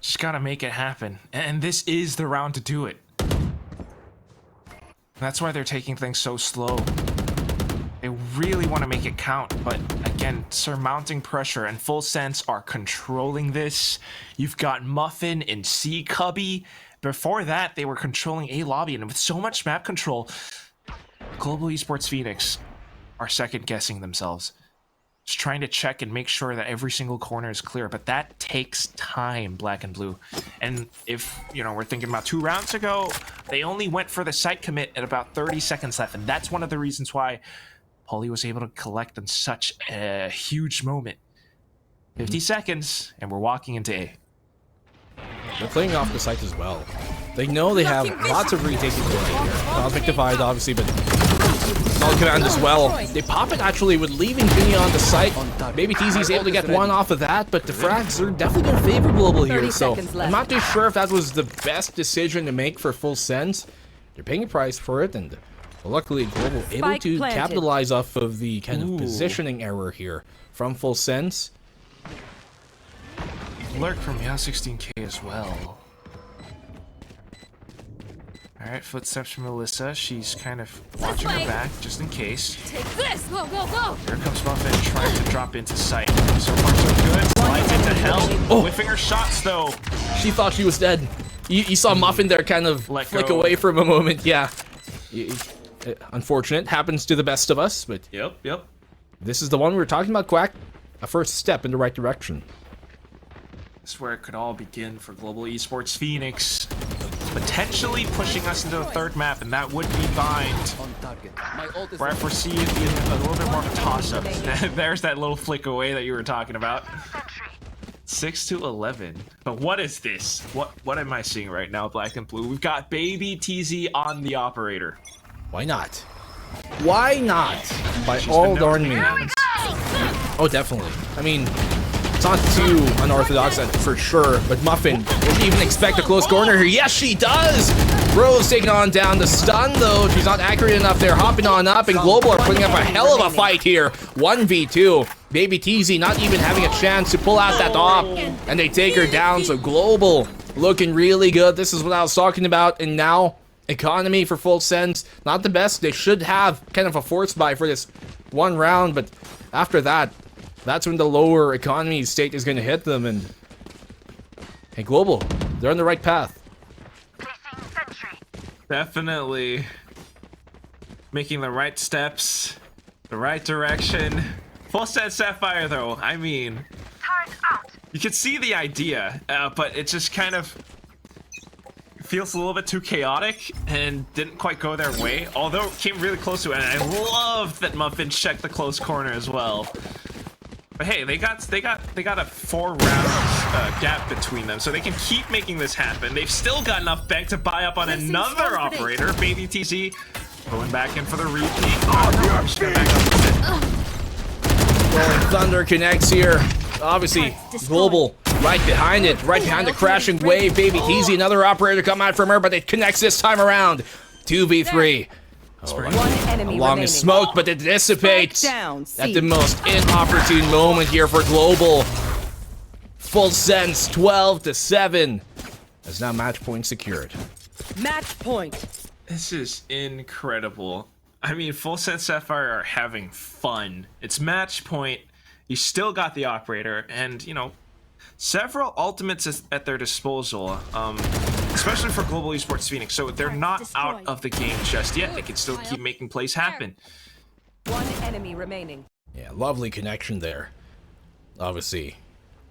Just gotta make it happen. And this is the round to do it. That's why they're taking things so slow. They really want to make it count, but again, surmounting pressure, and Full Sense are controlling this. You've got Muffin and C Cubby. Before that, they were controlling A lobby, and with so much map control, Global Esports Phoenix are second-guessing themselves. Just trying to check and make sure that every single corner is clear, but that takes time, Black and Blue. And if, you know, we're thinking about 2 rounds ago, they only went for the site commit at about 30 seconds left, and that's one of the reasons why Paulie was able to collect in such a huge moment. 50 seconds, and we're walking into A. They're playing off the site as well. They know they have lots of retaking ability here. Cosmic Divide, obviously, but Solid Command as well. They pop it actually with leaving Vinny on the site. Maybe TZ's able to get one off of that, but the frags are definitely going to favor Global here. So I'm not too sure if that was the best decision to make for Full Sense. They're paying a price for it, and luckily Global able to capitalize off of the kind of positioning error here from Full Sense. Lurk from Yao 16K as well. Alright, footsteps from Melissa. She's kind of watching her back just in case. Take this. Go, go, go. Here comes Muffin trying to drop into sight. So far so good. Slides into hell. Oh. Whipping her shots though. She thought she was dead. You saw Muffin there kind of flick away for a moment. Yeah. Unfortunate. Happens to the best of us, but Yep. this is the one we were talking about, Quack. A first step in the right direction. This is where it could all begin for Global Esports Phoenix. Potentially pushing us into the 3rd map, and that would be Bind. Where I foresee it being a little bit more of a toss-up. There's that little flick away that you were talking about. 6-11. But what is this? What am I seeing right now, Black and Blue? We've got Baby TZ on the operator. Why not? Why not? By all darn means. Oh, definitely. I mean, it's not too unorthodox for sure, but Muffin, will she even expect a close corner here? Yes, she does! Rose taking on down the stun, though. She's not accurate enough there, hopping on up, and Global are putting up a hell of a fight here. 1v2. Baby TZ not even having a chance to pull out that op, and they take her down, so Global looking really good. This is what I was talking about, and now economy for Full Sense, not the best. They should have kind of a force buy for this one round, but after that, that's when the lower economy state is going to hit them, and hey, Global, they're on the right path. Definitely making the right steps, the right direction. Full Set Sapphire, though, I mean, you can see the idea, but it just kind of feels a little bit too chaotic and didn't quite go their way, although it came really close to it, and I love that Muffin checked the close corner as well. But hey, they got a 4 round gap between them, so they can keep making this happen. They've still got enough bank to buy up on another operator. Baby TC going back in for the repeat. Oh, she's gonna back up with it. Rolling Thunder connects here. Obviously, Global right behind it, right behind the crashing wave. Baby TZ, another operator come out from her, but it connects this time around. 2v3. Along is smoke, but it dissipates at the most inopportune moment here for Global. Full Sense 12-7. As now match point secured. Match point. This is incredible. I mean, Full Sense Sapphire are having fun. It's match point. You still got the operator, and you know, several ultimates at their disposal, especially for Global Esports Phoenix. So they're not out of the game just yet. They can still keep making plays happen. One enemy remaining. Yeah, lovely connection there. Obviously,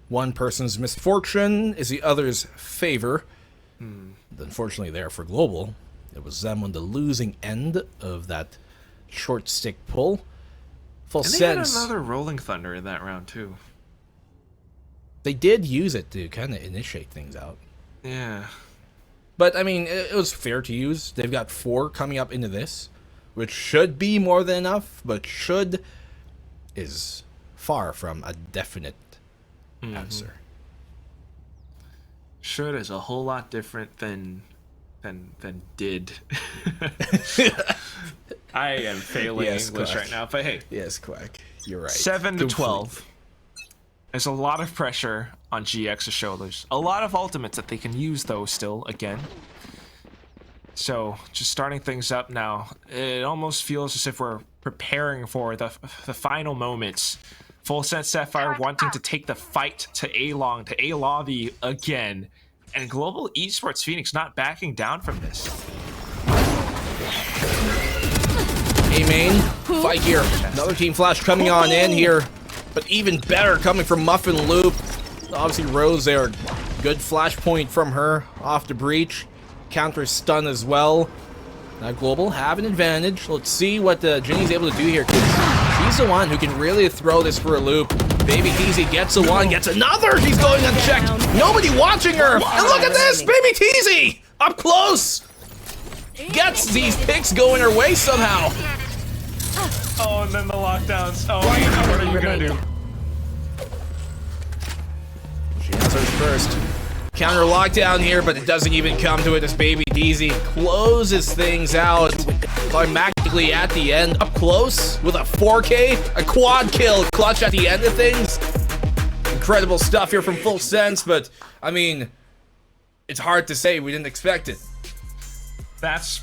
one person's misfortune is the other's favor. Unfortunately there for Global, it was them on the losing end of that short stick pull. Full And they had sense. another Rolling Thunder in that round too. They did use it to kind of initiate things out. Yeah. But, I mean, it was fair to use. They've got 4 coming up into this, which should be more than enough, but should is far from a definite answer. Should is a whole lot different than did. I am failing Yes, English Quack. right now, but hey, Yes, Quack. You're right. 7 to Complete. 12. There's a lot of pressure on GX's shoulders. A lot of ultimates that they can use, though, still, again. So, just starting things up now, it almost feels as if we're preparing for the final moments. FULLSENSE Sapphire wanting to take the fight to A-Long, to A-Lobby again. And Global Esports Phoenix not backing down from this. Hey, main. Fight here. Another team flash coming on in here. But even better coming from Muffin Loop. Obviously, Rose there. Good flashpoint from her off the breach. Counter stun as well. Now Global have an advantage. Let's see what Ginny's able to do here, because she's the one who can really throw this for a loop. Baby Teasy gets a one, gets another. She's going unchecked. Nobody watching her. And look at this, Baby Teasy up close. Gets these picks going her way somehow. Oh, and then the lockdowns. Oh, what are you gonna do? She answers first. Counter lockdown here, but it doesn't even come to it as Baby Teasy closes things out climactically at the end. Up close with a 4K, a quad kill clutch at the end of things. Incredible stuff here from FULLSENSE, but I mean, it's hard to say we didn't expect it. That's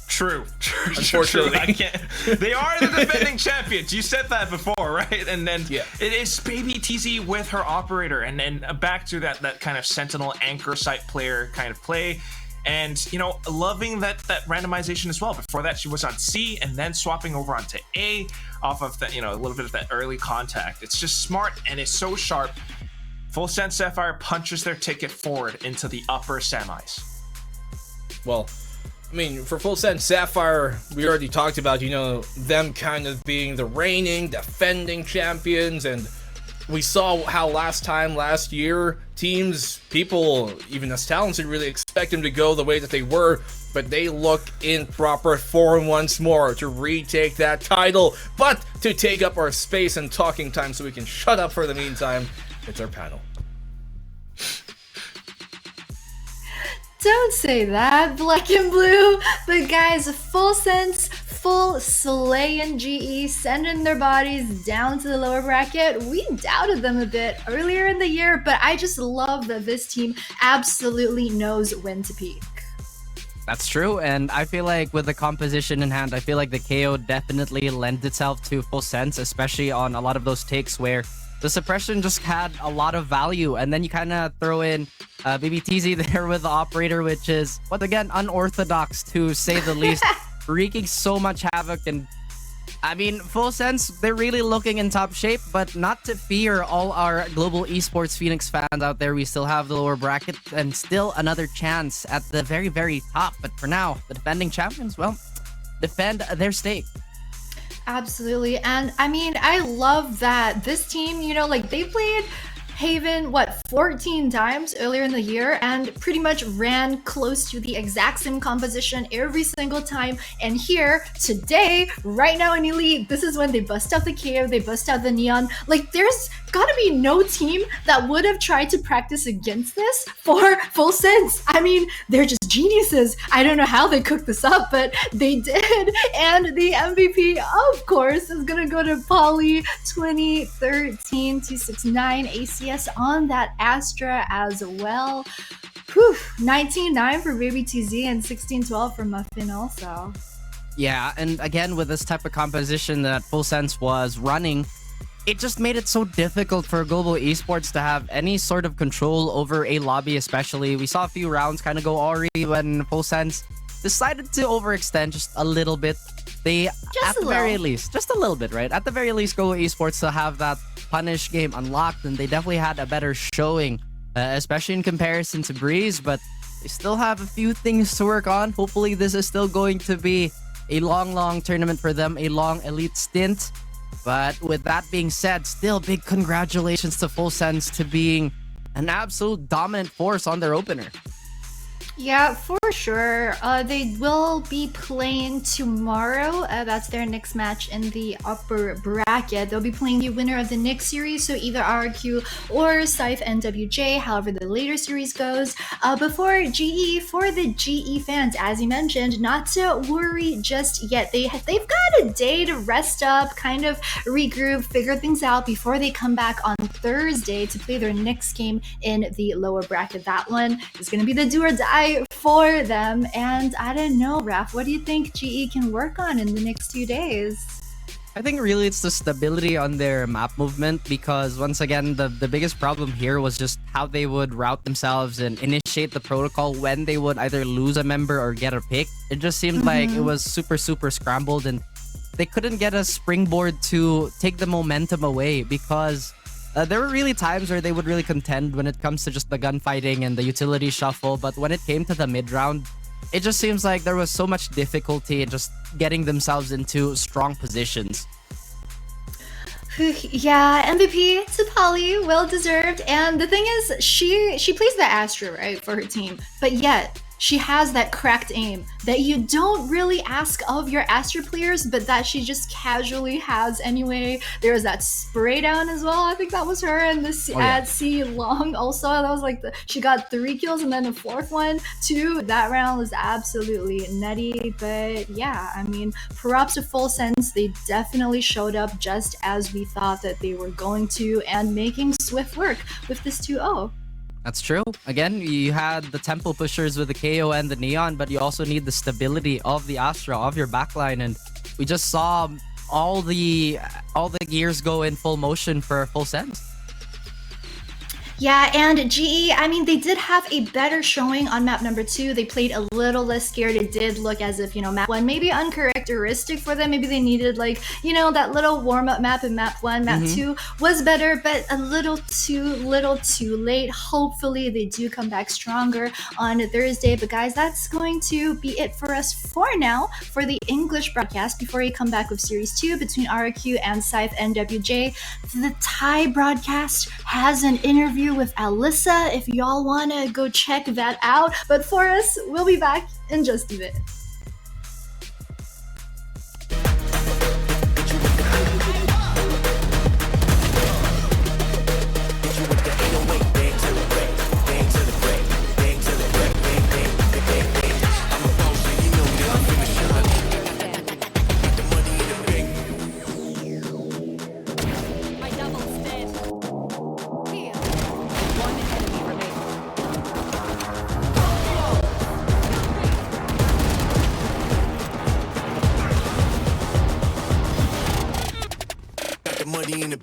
true. Unfortunately. I can't. They are the defending champions. You said that before, right? And then Yeah. it is Baby TZ with her operator, and then back to that kind of sentinel anchor site player kind of play. And, you know, loving that randomization as well. Before that, she was on C and then swapping over onto A off of that, you know, a little bit of that early contact. It's just smart and it's so sharp. FULLSENSE Sapphire punches their ticket forward into the upper semis. Well, I mean, for FULLSENSE Sapphire, we already talked about, you know, them kind of being the reigning, defending champions, and we saw how last year, teams, people, even as talented, really expect them to go the way that they were, but they look in proper form once more to retake that title. But to take up our space and talking time so we can shut up for the meantime, it's our panel. Don't say that, Black and Blue. But guys, FULLSENSE, full Slay and GE, sending their bodies down to the lower bracket. We doubted them a bit earlier in the year, but I just love that this team absolutely knows when to peak. That's true, and I feel like with the composition in hand, I feel like the KO definitely lends itself to FULLSENSE, especially on a lot of those takes where the suppression just had a lot of value, and then you kind of throw in Baby TZ there with the operator, which is, once again, unorthodox to say the least, wreaking so much havoc. And I mean, FULLSENSE, they're really looking in top shape, but not to fear all our Global Esports Phoenix fans out there. We still have the lower bracket and still another chance at the very, very top. But for now, the defending champions, well, defend their stake. Absolutely. And I mean, I love that this team, you know, like they played Haven, 14 times earlier in the year and pretty much ran close to the exact same composition every single time. And here, today, right now in Elite, this is when they bust out the KO, they bust out the Neon. Like, there's gotta be no team that would have tried to practice against this for FULLSENSE. I mean, they're just geniuses. I don't know how they cooked this up, but they did. And the MVP, of course, is gonna go to Polly 2013 269 ACS on that Astra as well. Whew, 19-9 for Baby TZ and 16-12 for Muffin also. Yeah, and again, with this type of composition that FULLSENSE was running, it just made it so difficult for global esports to have any sort of control over a lobby. Especially, we saw a few rounds kind of go awry when FULLSENSE decided to overextend just a little bit. They, at the very least, just a little bit, right? At the very least, global esports to have that punish game unlocked, and they definitely had a better showing, especially in comparison to Breeze. But they still have a few things to work on. Hopefully, this is still going to be a long tournament for them, a long elite stint. But with that being said, still big congratulations to FULLSENSE to being an absolute dominant force on their opener. Yeah, for sure. They will be playing tomorrow. That's their next match in the upper bracket. They'll be playing the winner of the next series, so either RRQ or Scythe NWJ, however the later series goes. Before GE, for the GE fans, as you mentioned, not to worry just yet. They've got a day to rest up, kind of regroup, figure things out before they come back on Thursday to play their next game in the lower bracket. That one is going to be the do or die for them. And I don't know, Raph, what do you think GE can work on in the next 2 days? I think really it's the stability on their map movement, because once again, the biggest problem here was just how they would route themselves and initiate the protocol when they would either lose a member or get a pick. It just seemed like it was super scrambled, and they couldn't get a springboard to take the momentum away, because there were really times where they would really contend when it comes to just the gunfighting and the utility shuffle. But when it came to the mid round, it just seems like there was so much difficulty in just getting themselves into strong positions. Yeah, MVP to Polly, well deserved. And the thing is, she plays the Astra, right, for her team, but yet she has that cracked aim that you don't really ask of your Astra players, but that she just casually has anyway. There was that spray down as well. I think that was her, and this at C long also. That was like she got 3 kills and then the 4th one too. That round was absolutely nutty. But yeah, I mean, props to FULLSENSE. They definitely showed up just as we thought that they were going to, and making swift work with this 2-0. That's true. Again, you had the tempo pushers with the KO and the Neon, but you also need the stability of the Astra, of your backline, and we just saw all the gears go in full motion for FULLSENSE. Yeah, and GE, I mean, they did have a better showing on map number 2. They played a little less scared. It did look as if, map 1 maybe uncharacteristic for them. Maybe they needed, like, that little warm-up map in map 1. Map 2 was better, but a little too late. Hopefully, they do come back stronger on Thursday. But guys, that's going to be it for us for now for the English broadcast before we come back with Series 2 between RRQ and Scythe NWJ. The Thai broadcast has an interview with Alyssa if y'all want to go check that out. But for us, we'll be back in just a bit. Money in the